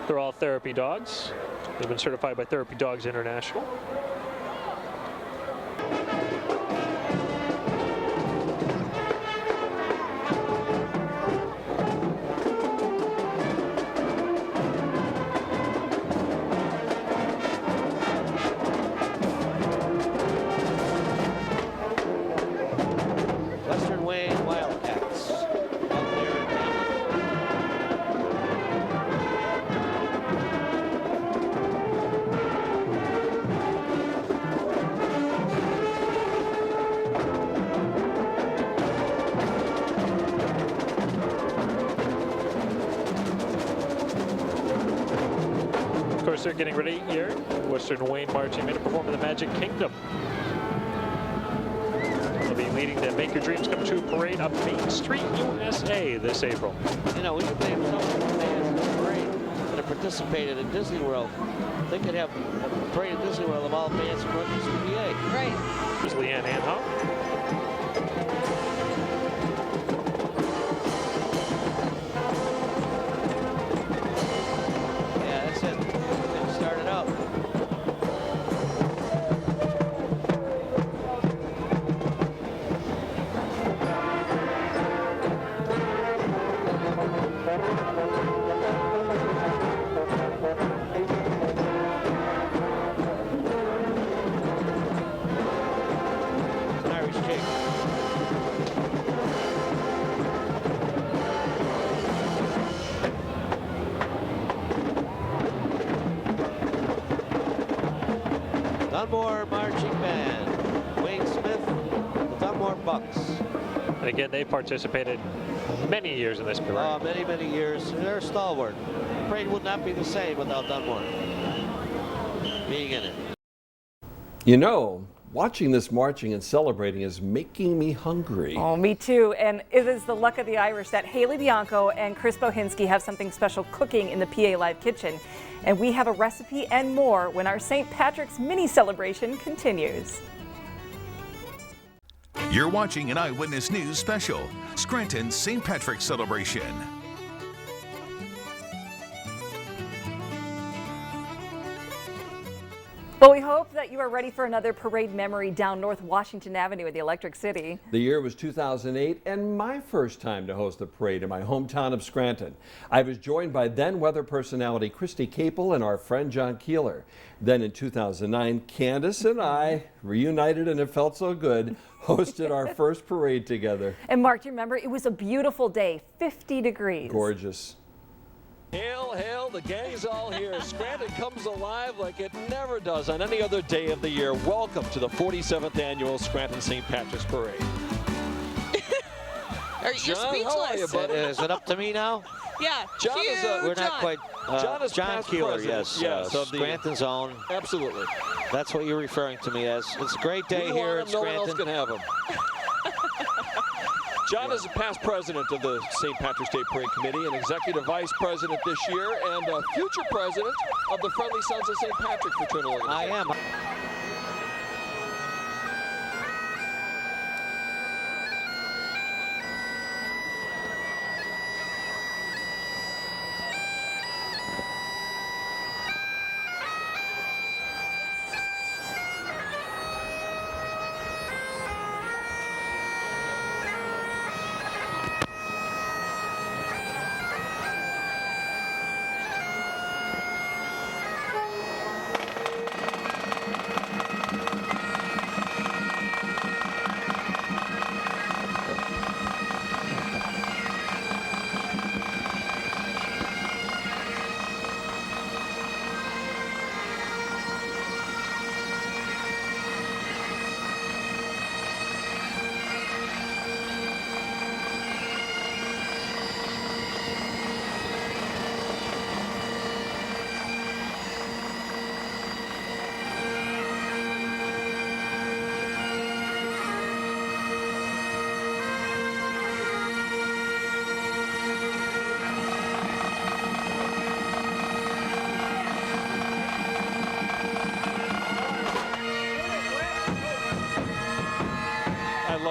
They're all therapy dogs. They've been certified by Therapy Dogs International. Western Wayne Wildcats. Out there in Of course, they're getting ready here. Western Wayne Marching Band to perform in the Magic Kingdom. They'll be leading the Make Your Dreams Come True parade up Main Street, USA this April. You know, we could name some of the bands in the parade that have participated in Disney World. They could have a parade at Disney World of all bands from Northeast PA. Right. There's Leanne Anhoff. Yeah, that's it. Getting started out. It's an Irish jig. Dunmore Marching Band. Wayne Smith, the Dunmore Bucks. And again, they participated many years in this parade. Oh, many, many years. They're stalwart. The parade would not be the same without Dunmore being in it. You know, watching this marching and celebrating is making me hungry. Oh, me too. And it is the luck of the Irish that Haley Bianco and Chris Bohinski have something special cooking in the PA Live kitchen. And we have a recipe and more when our St. Patrick's mini celebration continues. You're watching an Eyewitness News special, Scranton St. Patrick's Celebration. Well, we hope that you are ready for another parade memory down North Washington Avenue in the Electric City. The year was 2008 and my first time to host the parade in my hometown of Scranton. I was joined by then weather personality Christy Capel and our friend John Keeler. Then in 2009, Candice and I, reunited and it felt so good, hosted our first parade together. And Mark, do you remember? It was a beautiful day, 50 degrees. Gorgeous. Hail, hail, the gang's all here. Scranton comes alive like it never does on any other day of the year. Welcome to the 47th annual Scranton St. Patrick's Parade. Are you John, speechless? how are you, buddy? Is it up to me now? Yeah. John is We're not quite. John Keeler, yes. Scranton's own. Absolutely. That's what you're referring to me as. It's a great day here in Scranton. No one else can have him. John is a past president of the St. Patrick's Day Parade Committee, an executive vice president this year, and a future president of the Friendly Sons of St. Patrick Fraternal Organization. I am.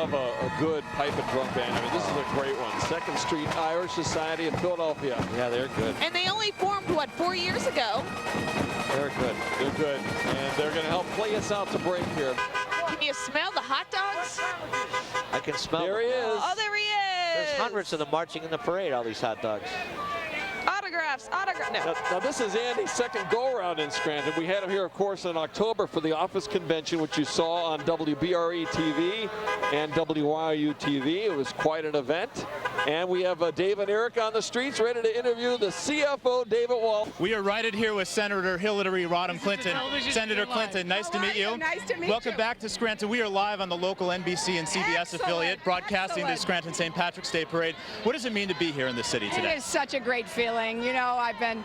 A good pipe and drum band. I mean, this is a great one. 2nd Street Irish Society of Philadelphia. Yeah, they're good. And they only formed, what, 4 years ago? They're good. They're good. And they're going to help play us out to break here. Can you smell the hot dogs? I can smell There he is. Oh, there he is. There's hundreds of them marching in the parade, all these hot dogs. Autographs. No. Now, this is Andy's second go-around in Scranton. We had him here, of course, in October for the office convention, which you saw on WBRE TV and WYOU TV. It was quite an event. And we have Dave and Eric on the streets ready to interview the CFO, David Wall. We are right here with Senator Hillary Rodham Clinton. Senator Clinton, nice to meet you. Nice to meet Welcome you. back to Scranton. We are live on the local NBC and CBS affiliate, broadcasting the Scranton St. Patrick's Day Parade. What does it mean to be here in the city today? It is such a great feeling. You know, I've been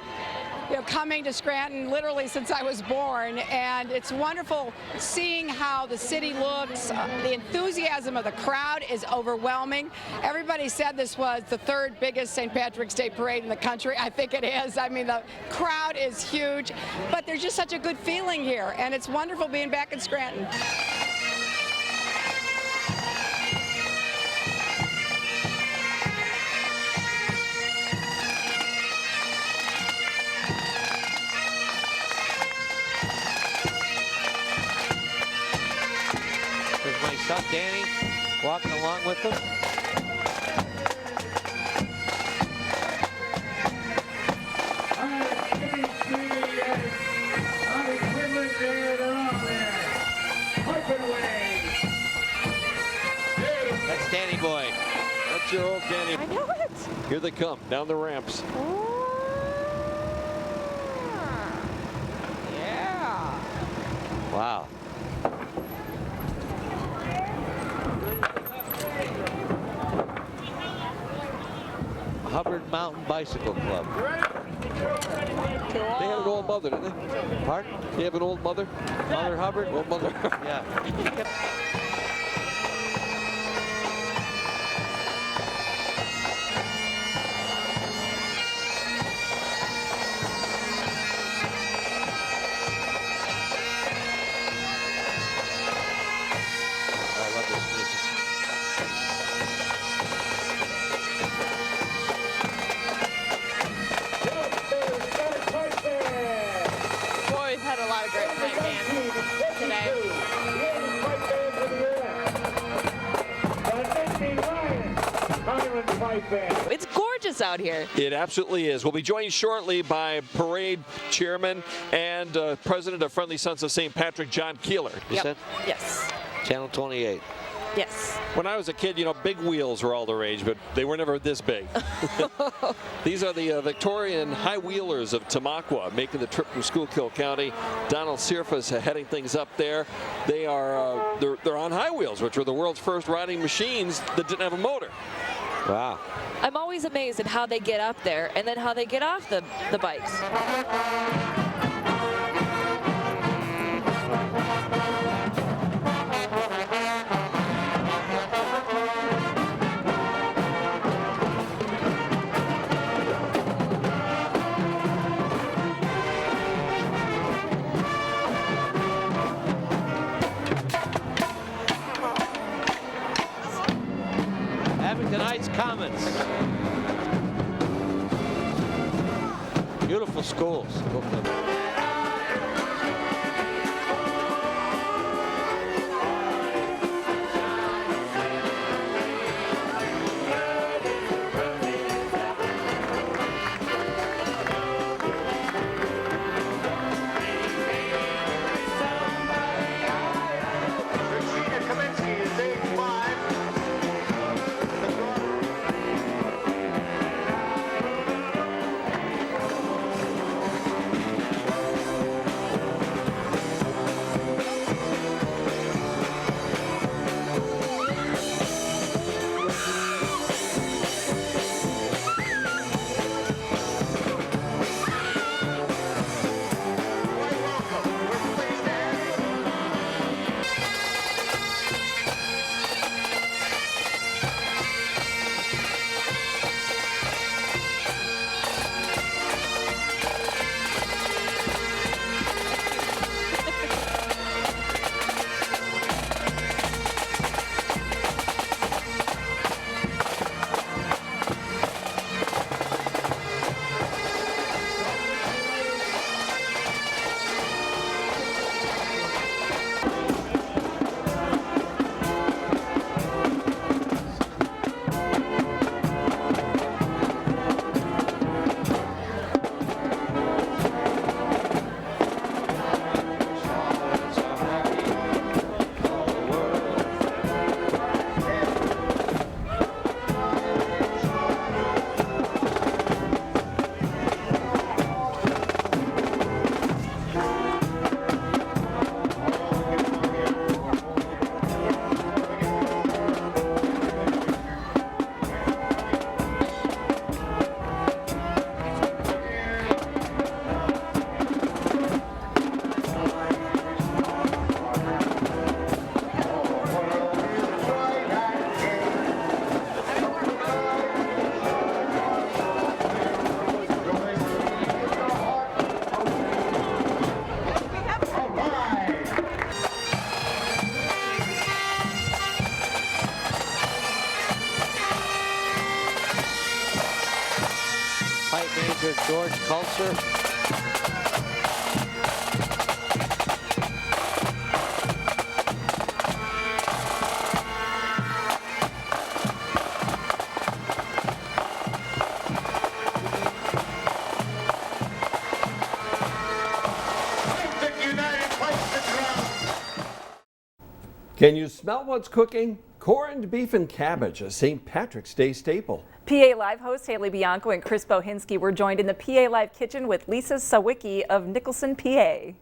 coming to Scranton literally since I was born, and it's wonderful seeing how the city looks. The enthusiasm of the crowd is overwhelming. Everybody said this was the 3rd biggest St. Patrick's Day parade in the country. I think it is. I mean, the crowd is huge, but there's just such a good feeling here, and it's wonderful being back in Scranton. My son Danny walking along with them. That's Danny boy. That's your old Danny. I know it. Here they come, down the ramps. Yeah. Wow. Hubbard Mountain Bicycle Club. They had an old mother, didn't they? Pardon? They have an old mother? Mother Hubbard? Old mother. Yeah. I love this music. Boy, we've had a lot of great bands. It's gorgeous out here. It absolutely is. We'll be joined shortly by parade chairman and president of Friendly Sons of St. Patrick, John Keeler. Yep. Yes. Channel 28. Yes. When I was a kid, you know, big wheels were all the rage, but they were never this big. These are the Victorian high wheelers of Tamaqua, making the trip from Schuylkill County. Donald Sierfa's heading things up there. They are they're on high wheels, which were the world's first riding machines that didn't have a motor. Wow. I'm always amazed at how they get up there and then how they get off the bikes. Tonight's Commons. Beautiful schools. George Culture. Can you smell what's cooking? Corned beef and cabbage, a St. Patrick's Day staple. PA Live host Haley Bianco and Chris Bohinski were joined in the PA Live kitchen with Lisa Sawicki of Nicholson, PA.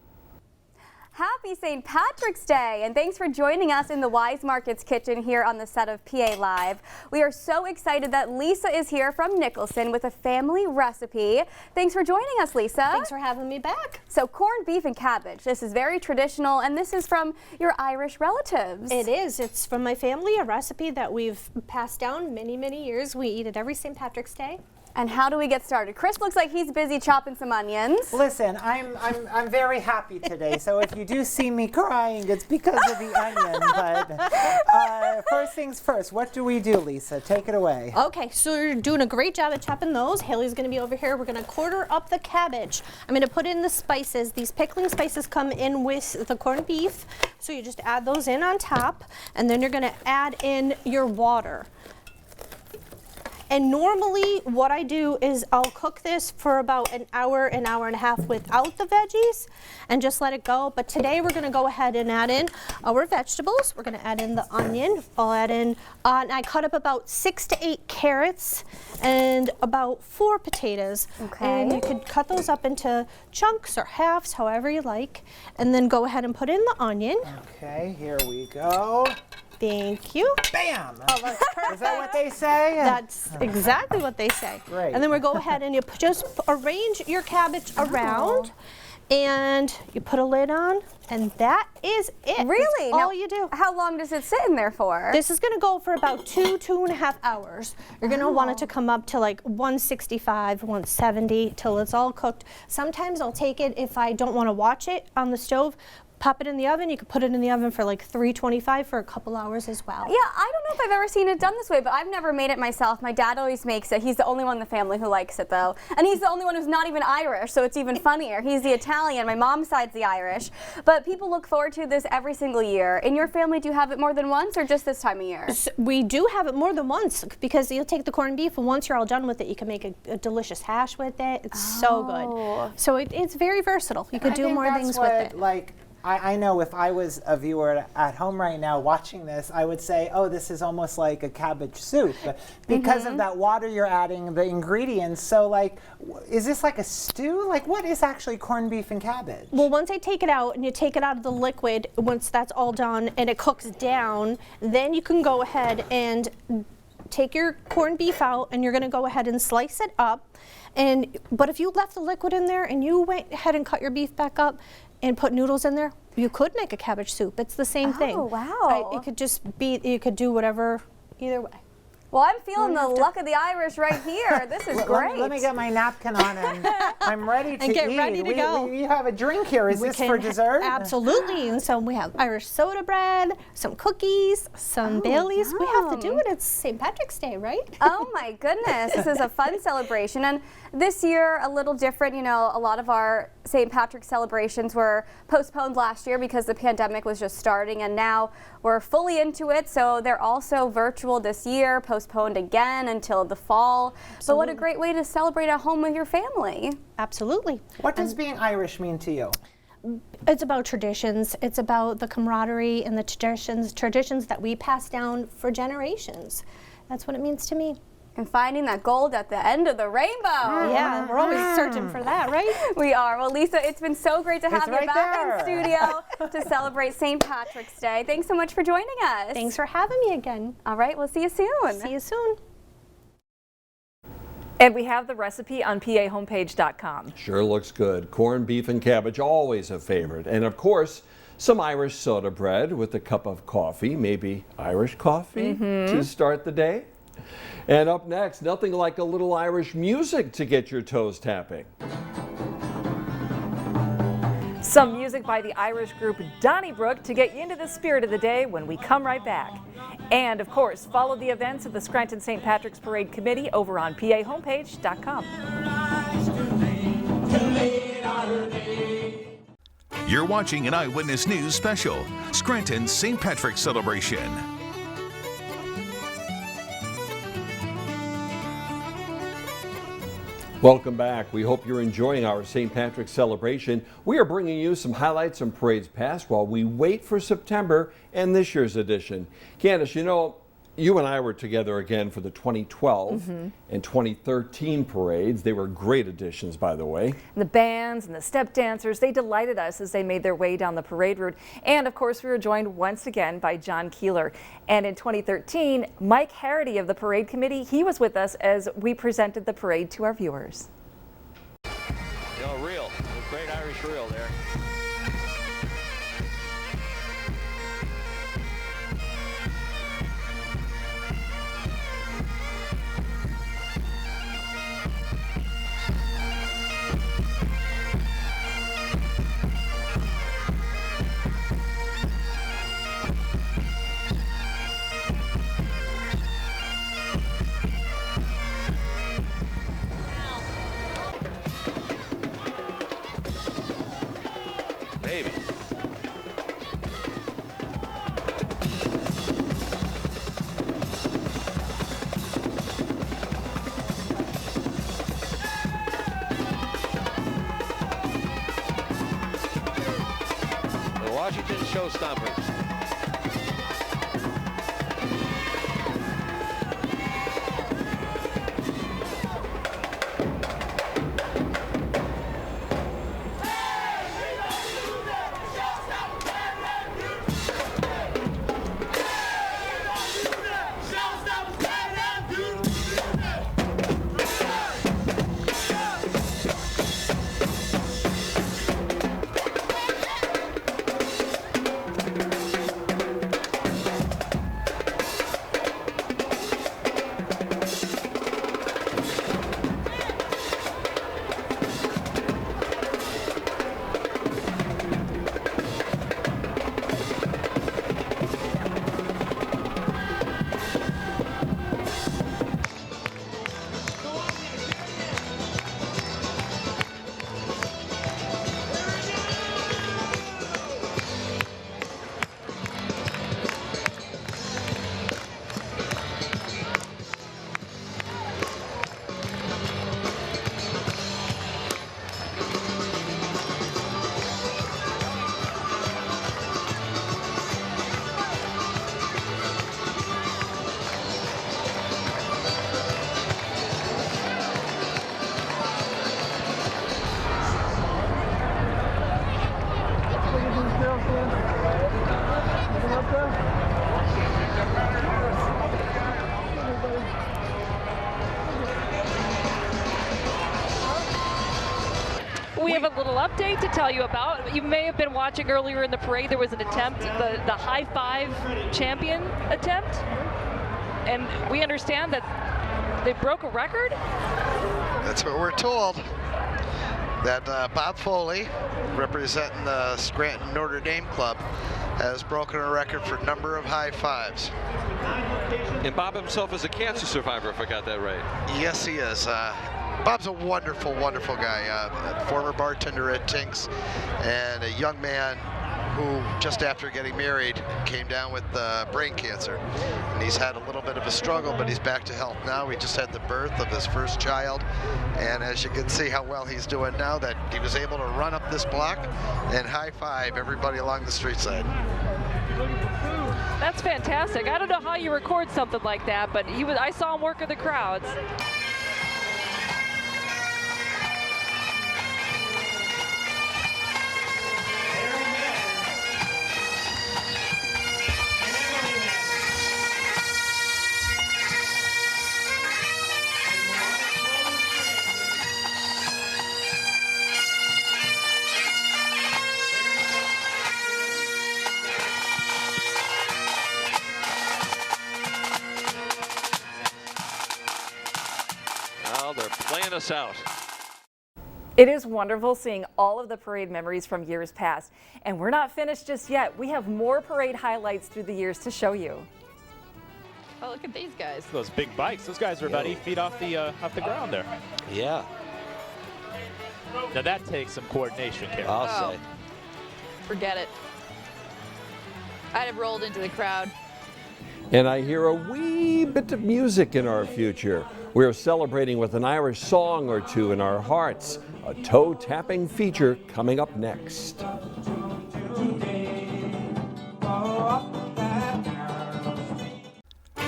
Happy St. Patrick's Day, and thanks for joining us in the Wise Markets kitchen here on the set of PA Live. We are so excited that Lisa is here from Nicholson with a family recipe. Thanks for joining us, Lisa. Thanks for having me back. So corned beef and cabbage, this is very traditional, and this is from your Irish relatives. It is. It's from my family, a recipe that we've passed down many, many years. We eat it every St. Patrick's Day. And how do we get started? Chris looks like he's busy chopping some onions. Listen, I'm very happy today. So if you do see me crying, it's because of the onion. But first things first, what do we do, Lisa? Take it away. Okay, so you're doing a great job at chopping those. Haley's going to be over here. We're going to quarter up the cabbage. I'm going to put in the spices. These pickling spices come in with the corned beef. So you just add those in on top, and then you're going to add in your water. And normally what I do is I'll cook this for about an hour and a half without the veggies and just let it go. But today we're gonna go ahead and add in our vegetables. We're gonna add in the onion. I'll add in, and I cut up about 6 to 8 carrots and about 4 potatoes. Okay. And you could cut those up into chunks or halves, however you like. And then go ahead and put in the onion. Okay, here we go. Thank you. Bam! Oh, that's perfect. Is that what they say? That's exactly what they say. Great. And then we go ahead and you just arrange your cabbage around, and you put a lid on, and that is it. Really? That's all you do. How long does it sit in there for? This is going to go for about 2.5 hours. You're going to want it to come up to like 165, 170 till it's all cooked. Sometimes I'll take it if I don't want to watch it on the stove. Pop it in the oven. You could put it in the oven for like 325 for a couple hours as well. Yeah, I don't know if I've ever seen it done this way, but I've never made it myself. My dad always makes it. He's the only one in the family who likes it, though. And he's the only one who's not even Irish, so it's even funnier. He's the Italian. My mom's side's the Irish. But people look forward to this every single year. In your family, do you have it more than once or just this time of year? We do have it more than once because you'll take the corned beef, and once you're all done with it, you can make a delicious hash with it. It's so good. So it's very versatile. You could do more things with it. Like, I know if I was a viewer at home right now watching this, I would say, oh, this is almost like a cabbage soup because of that water you're adding, the ingredients. So, like, is this like a stew? Like, what is actually corned beef and cabbage? Well, once I take it out and you take it out of the liquid, once that's all done and it cooks down, then you can go ahead and take your corned beef out, and you're going to go ahead and slice it up. But if you left the liquid in there and you went ahead and cut your beef back up and put noodles in there, you could make a cabbage soup. It's the same thing. Oh, wow. It could just be, you could do whatever, either way. Well, I'm feeling the luck of the Irish right here. This is great. Let me get my napkin on, and I'm ready to and get eat. ready to go. We have a drink here. Is this for dessert? Absolutely. And so we have Irish soda bread, some cookies, some Baileys. Yum. We have to do it. It's St. Patrick's Day, right? Oh my goodness. This is a fun celebration. And this year, a little different. You know, a lot of our St. Patrick's celebrations were postponed last year because the pandemic was just starting, and now we're fully into it. So they're also virtual this year, postponed again until the fall. Absolutely. But what a great way to celebrate at home with your family. Absolutely. What does being Irish mean to you? It's about traditions. It's about the camaraderie and the traditions that we pass down for generations. That's what it means to me. And finding that gold at the end of the rainbow. Yeah, we're always searching for that, right? We are. Well, Lisa, it's been so great to have you right back in studio to celebrate St. Patrick's Day. Thanks so much for joining us. Thanks for having me again. All right, we'll see you soon. See you soon. And we have the recipe on PAHomepage.com. Sure looks good. Corned beef and cabbage, always a favorite. And of course, some Irish soda bread with a cup of coffee, maybe Irish coffee to start the day. And up next, nothing like a little Irish music to get your toes tapping. Some music by the Irish group Donnybrook to get you into the spirit of the day when we come right back. And of course, follow the events of the Scranton St. Patrick's Parade Committee over on PAHomepage.com. You're watching an Eyewitness News special, Scranton St. Patrick's Celebration. Welcome back. We hope you're enjoying our St. Patrick's celebration. We are bringing you some highlights from parades past while we wait for September and this year's edition. Candice, you know, you and I were together again for the 2012 and 2013 parades. They were great additions, by the way. The bands and the step dancers, they delighted us as they made their way down the parade route. And of course, we were joined once again by John Keeler. And in 2013, Mike Harity of the parade committee, he was with us as we presented the parade to our viewers. You know, reel, a great Irish reel there. showstoppers. We have a little update to tell you about. You may have been watching earlier in the parade. There was an attempt, the high five champion attempt, and we understand that they broke a record. That's what we're told. That Bob Foley, representing the Scranton Notre Dame club, has broken a record for number of high fives. And Bob himself is a cancer survivor, if I got that right. Yes, he is. Bob's a wonderful, wonderful guy. A former bartender at Tink's, and a young man who, just after getting married, came down with brain cancer. And he's had a little bit of a struggle, but he's back to health now. He just had the birth of his first child. And as you can see how well he's doing now, that he was able to run up this block and high five everybody along the street side. That's fantastic. I don't know how you record something like that, but I saw him work with the crowds. Playing us out. It is wonderful seeing all of the parade memories from years past. And we're not finished just yet. We have more parade highlights through the years to show you. Oh, look at these guys. Those big bikes. Those guys are about 8 feet off the ground there. Yeah. Now that takes some coordination, Karen. I'll say. Forget it. I'd have rolled into the crowd. And I hear a wee bit of music in our future. We're celebrating with an Irish song or two in our hearts. A toe-tapping feature coming up next.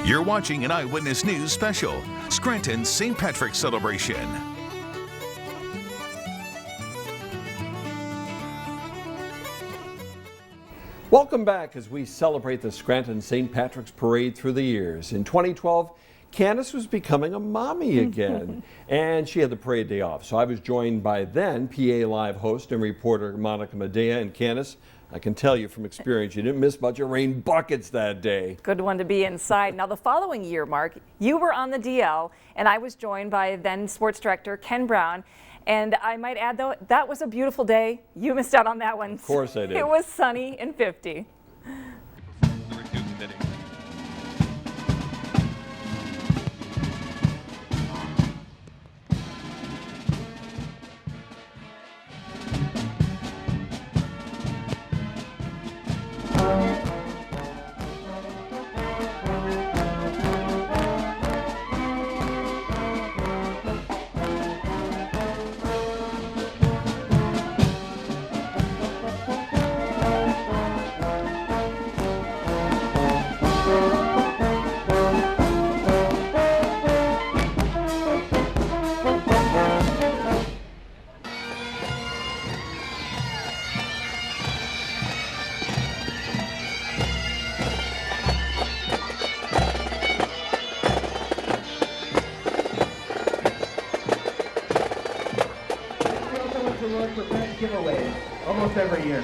You're watching an Eyewitness News special, Scranton St. Patrick's Celebration. Welcome back as we celebrate the Scranton St. Patrick's Parade through the years. In 2012, Candice was becoming a mommy again, and she had the parade day off. So I was joined by then PA Live host and reporter Monica Medea. And Candice, I can tell you from experience, you didn't miss much of rain buckets that day. Good one to be inside. Now the following year, Mark, you were on the DL, and I was joined by then sports director Ken Brown. And I might add, though, that was a beautiful day. You missed out on that one. Of course I did. It was sunny and 50. almost every year.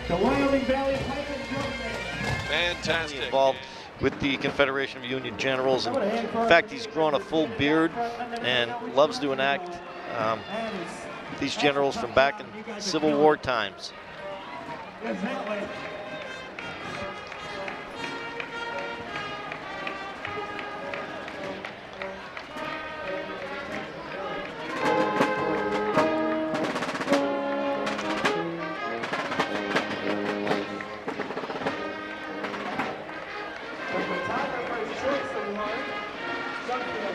The Wyoming Valley Pipe and Drum Band. Fantastic. Involved with the Confederation of Union Generals, and in fact he's grown a full beard and loves to enact these generals from back in Civil War times.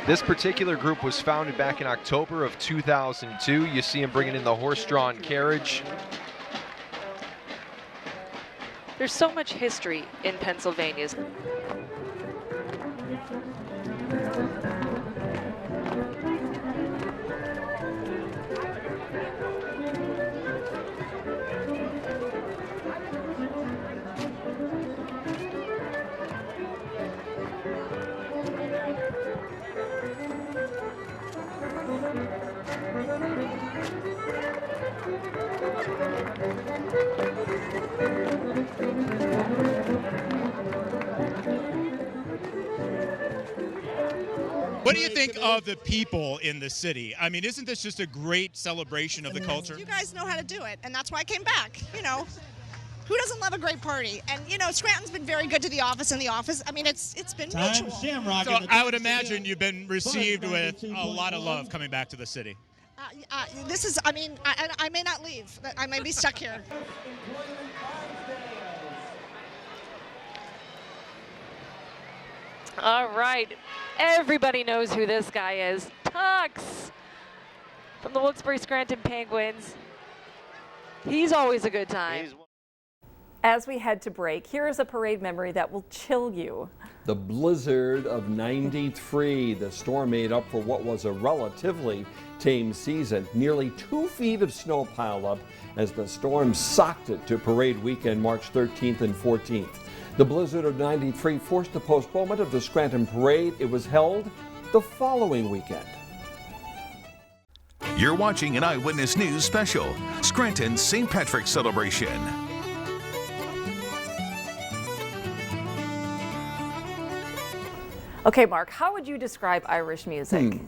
This particular group was founded back in October of 2002. You see him bringing in the horse-drawn carriage. There's so much history in Pennsylvania. What do you think of the people in the city? I mean, isn't this just a great celebration of the culture? You guys know how to do it, and that's why I came back. You know, who doesn't love a great party? And you know, Scranton's been very good to the office and the office. I mean, it's been mutual. So I would imagine you've been received with a lot of love coming back to the city. This is, I mean, I may not leave. I may be stuck here. All right, everybody knows who this guy is. Tux from the Wilkes-Barre Scranton Penguins. He's always a good time. As we head to break, here is a parade memory that will chill you. The blizzard of '93. The storm made up for what was a relatively tame season. Nearly 2 feet of snow piled up as the storm socked it to parade weekend March 13th and 14th. The blizzard of '93 forced the postponement of the Scranton Parade. It was held the following weekend. You're watching an Eyewitness News special, Scranton St. Patrick's Celebration. Okay, Mark, how would you describe Irish music?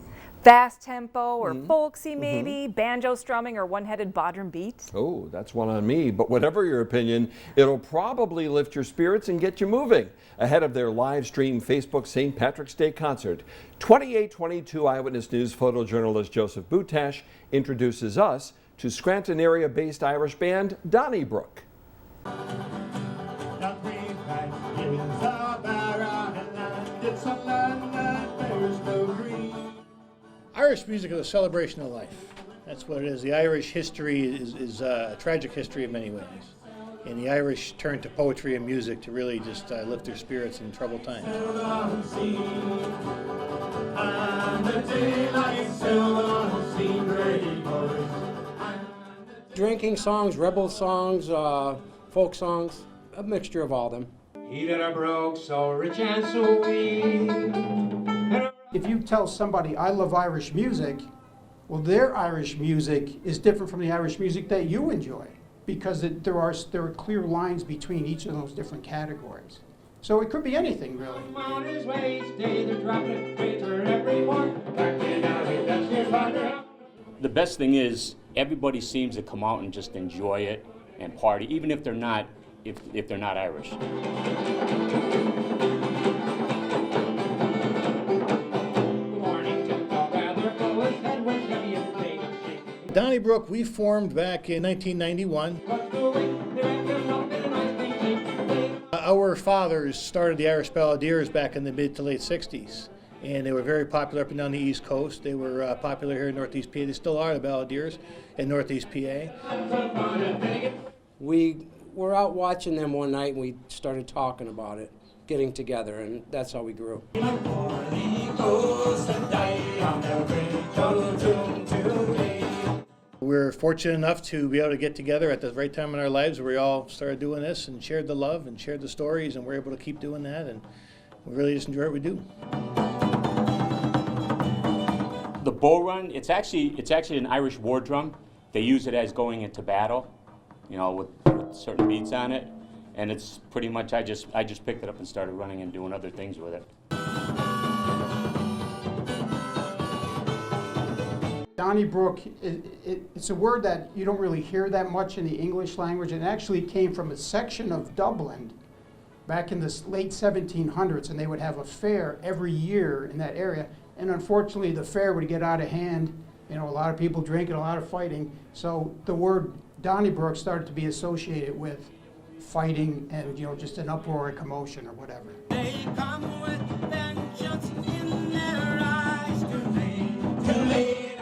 Fast tempo or folksy maybe, banjo strumming or one-headed bodhran beat? Oh, that's one on me. But whatever your opinion, it'll probably lift your spirits and get you moving ahead of their live stream Facebook St. Patrick's Day concert. 2822 Eyewitness News photojournalist Joseph Butash introduces us to Scranton area-based Irish band Donnybrook. Irish music is a celebration of life. That's what it is. The Irish history is a tragic history in many ways. And the Irish turn to poetry and music to really just lift their spirits in troubled times. Drinking songs, rebel songs, folk songs, a mixture of all of them. He that are broke, so rich and so weak. If you tell somebody, I love Irish music, well, their Irish music is different from the Irish music that you enjoy, because there are clear lines between each of those different categories. So it could be anything, really. The best thing is everybody seems to come out and just enjoy it and party, even if they're not Irish. Donnybrook, we formed back in 1991. Our fathers started the Irish Balladeers back in the mid to late 60s, and they were very popular up and down the East Coast. They were popular here in Northeast PA. They still are, the Balladeers in Northeast PA. We were out watching them one night and we started talking about it, getting together, and that's how we grew. We're fortunate enough to be able to get together at the right time in our lives where we all started doing this and shared the love and shared the stories, and we're able to keep doing that, and we really just enjoy what we do. The bull run, it's actually an Irish war drum they use it as going into battle, you know, with certain beats on it. And it's pretty much, I just picked it up and started running and doing other things with it. Donnybrook, it's a word that you don't really hear that much in the English language. It actually came from a section of Dublin back in the late 1700s, and they would have a fair every year in that area. And unfortunately, the fair would get out of hand. You know, a lot of people drinking, a lot of fighting. So the word Donnybrook started to be associated with fighting and, you know, just an uproar and commotion or whatever. They come with vengeance in their eyes to lay.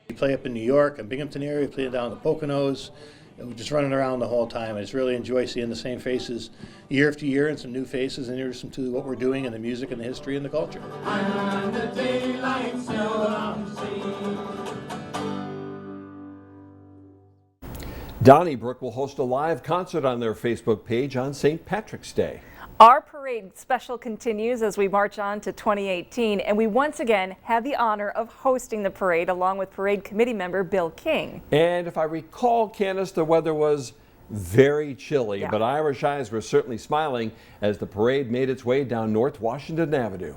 We play up in New York and Binghamton area, we play down in the Poconos, and we're just running around the whole time. I just really enjoy seeing the same faces year after year and some new faces and introduce them to what we're doing and the music and the history and the culture. Under daylight seldom seen. Donnybrook will host a live concert on their Facebook page on St. Patrick's Day. Our parade special continues as we march on to 2018, and we once again have the honor of hosting the parade along with parade committee member Bill King. And if I recall, Candice, the weather was very chilly, but Irish eyes were certainly smiling as the parade made its way down North Washington Avenue.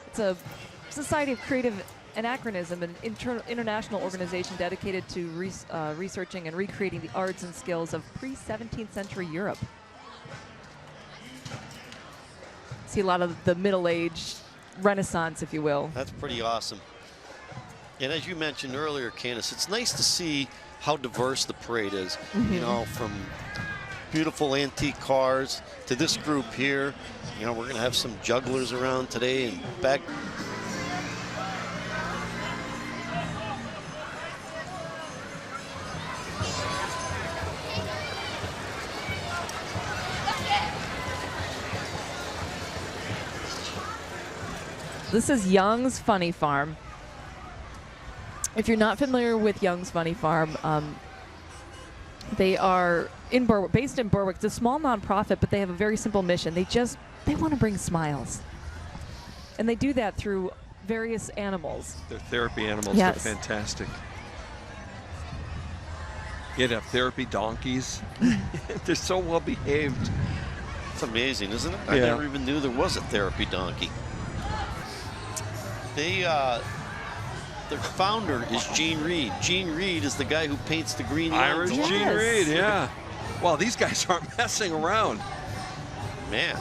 It's a Society of Creative Anachronism, an international organization dedicated to researching and recreating the arts and skills of pre-17th century Europe. See a lot of the middle-age Renaissance, if you will. That's pretty awesome. And as you mentioned earlier, Candice, it's nice to see how diverse the parade is. You know, from beautiful antique cars to this group here. You know, we're going to have some jugglers around today and back. This is Young's Funny Farm. If you're not familiar with Young's Funny Farm, they are based in Berwick. It's a small nonprofit, but they have a very simple mission. They want to bring smiles. And they do that through various animals. They're therapy animals. Yes. They're fantastic. You'd have therapy donkeys. They're so well behaved. It's amazing, isn't it? I never even knew there was a therapy donkey. Their founder is Gene Reed. Gene Reed is the guy who paints the green lines. Irish Gene Reed, yeah. Well, these guys aren't messing around. Man.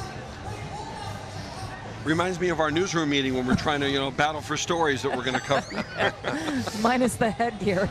Reminds me of our newsroom meeting when we're trying to, you know, battle for stories that we're going to cover. Minus the headgear.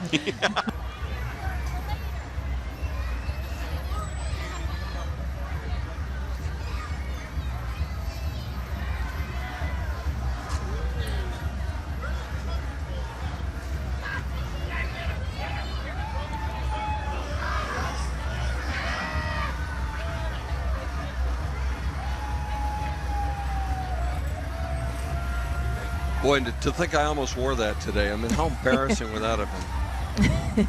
Boy, to think I almost wore that today. I mean, how embarrassing would that have been?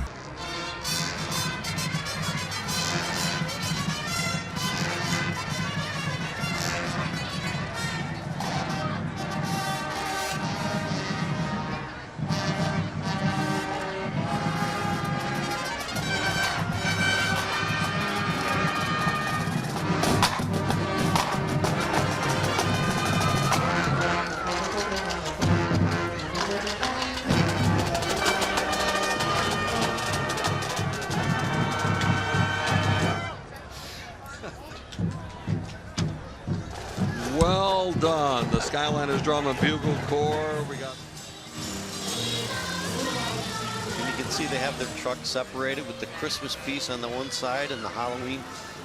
Well done. The Skyliners Drum and Bugle Corps. We got. And you can see they have their truck separated with the Christmas piece on the one side and the Halloween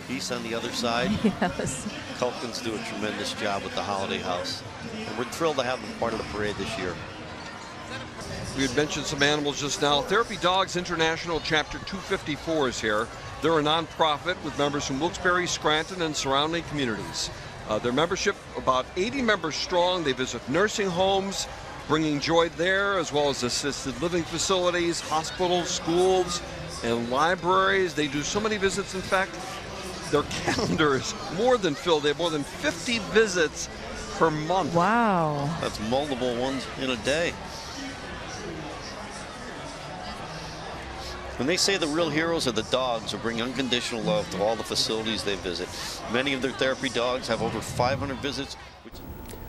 piece on the other side. Yes. Culkins do a tremendous job with the Holiday House. And we're thrilled to have them part of the parade this year. We had mentioned some animals just now. Therapy Dogs International Chapter 254 is here. They're a nonprofit with members from Wilkes-Barre, Scranton, and surrounding communities. Their membership, about 80 members strong. They visit nursing homes, bringing joy there, as well as assisted living facilities, hospitals, schools, and libraries. They do so many visits. In fact, their calendar is more than filled. They have more than 50 visits per month. Wow. That's multiple ones in a day. When they say the real heroes are the dogs who bring unconditional love to all the facilities they visit. Many of their therapy dogs have over 500 visits.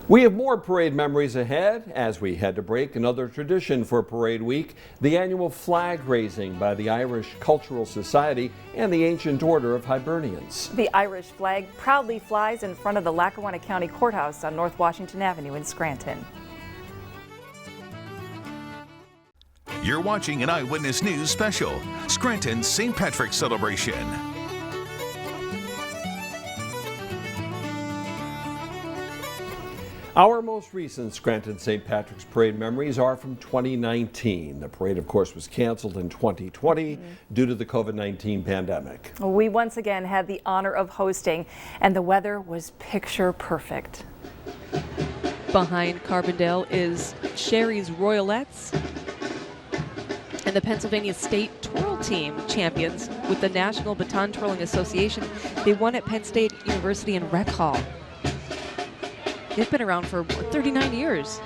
We have more parade memories ahead as we head to break. Another tradition for Parade Week, the annual flag raising by the Irish Cultural Society and the Ancient Order of Hibernians. The Irish flag proudly flies in front of the Lackawanna County Courthouse on North Washington Avenue in Scranton. You're watching an Eyewitness News special, Scranton St. Patrick's Celebration. Our most recent Scranton St. Patrick's Parade memories are from 2019. The parade, of course, was canceled in 2020 due to the COVID-19 pandemic. We once again had the honor of hosting, and the weather was picture perfect. Behind Carbondale is Sherry's Royalettes and the Pennsylvania State Twirl Team champions with the National Baton Twirling Association. They won at Penn State University in Rec Hall. They've been around for 39 years.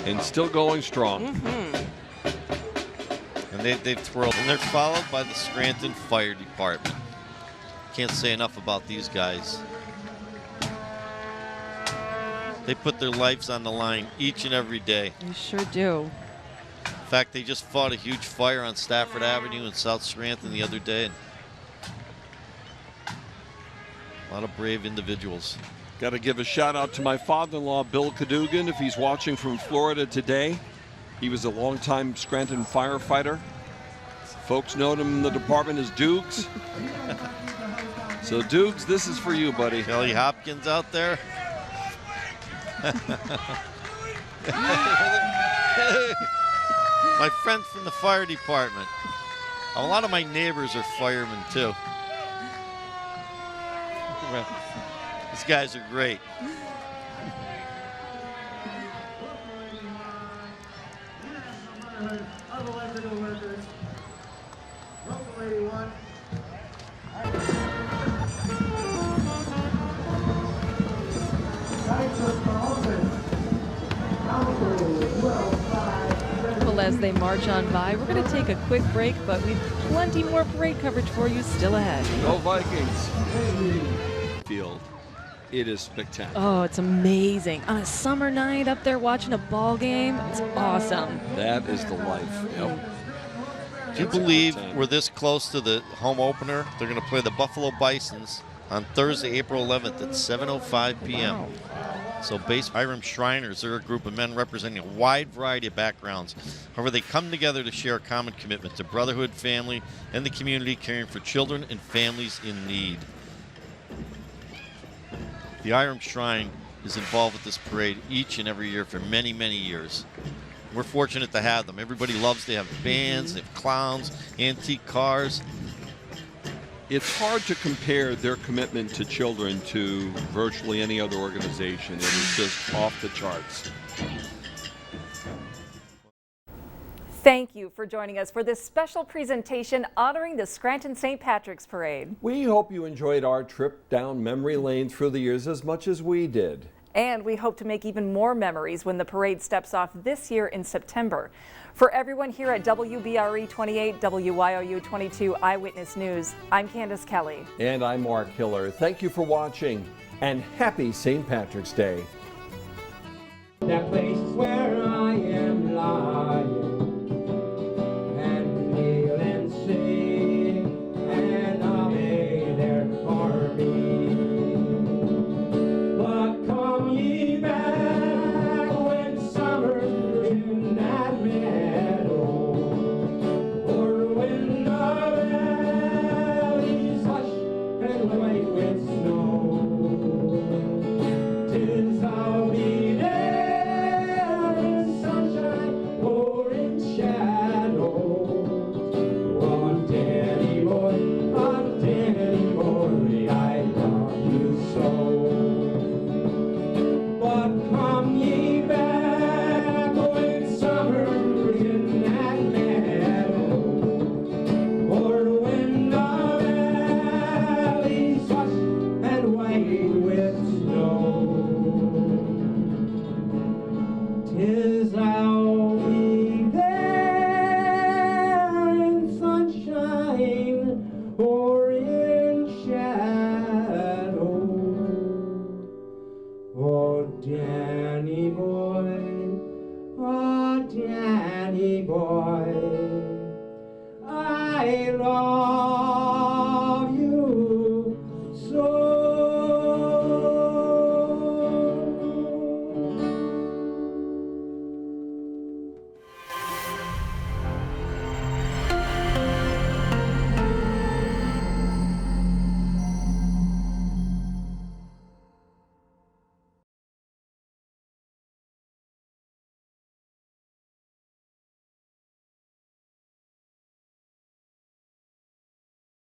And still going strong. And they've twirled. And they're followed by the Scranton Fire Department. Can't say enough about these guys. They put their lives on the line each and every day. They sure do. In fact, they just fought a huge fire on Stafford Avenue in South Scranton the other day. A lot of brave individuals. Got to give a shout out to my father-in-law, Bill Cadogan, if he's watching from Florida today. He was a longtime Scranton firefighter. Folks know him in the department as Dukes. So Dukes, this is for you, buddy. Kelly Hopkins out there. My friend from the fire department. A lot of my neighbors are firemen too. These guys are great. Well, as they march on by, we're going to take a quick break, but we've plenty more parade coverage for you still ahead. Go Vikings. Field. It is spectacular. Oh, it's amazing. On a summer night up there watching a ball game, it's awesome. That is the life. Yep. Do you believe we're this close to the home opener? They're going to play the Buffalo Bisons on Thursday, April 11th at 7:05 p.m. Wow. So Hiram Shriners, they're a group of men representing a wide variety of backgrounds. However, they come together to share a common commitment to brotherhood, family, and the community, caring for children and families in need. The Hiram Shrine is involved with this parade each and every year for many, many years. We're fortunate to have them. Everybody loves to have bands, they have clowns, antique cars. It's hard to compare their commitment to children to virtually any other organization. It is just off the charts. Thank you for joining us for this special presentation honoring the Scranton St. Patrick's Parade. We hope you enjoyed our trip down memory lane through the years as much as we did. And we hope to make even more memories when the parade steps off this year in September. For everyone here at WBRE 28, WYOU 22 Eyewitness News, I'm Candice Kelly. And I'm Mark Hiller. Thank you for watching, and happy St. Patrick's Day. That place is where I am lying. Oh, Danny boy, oh, Danny boy, I long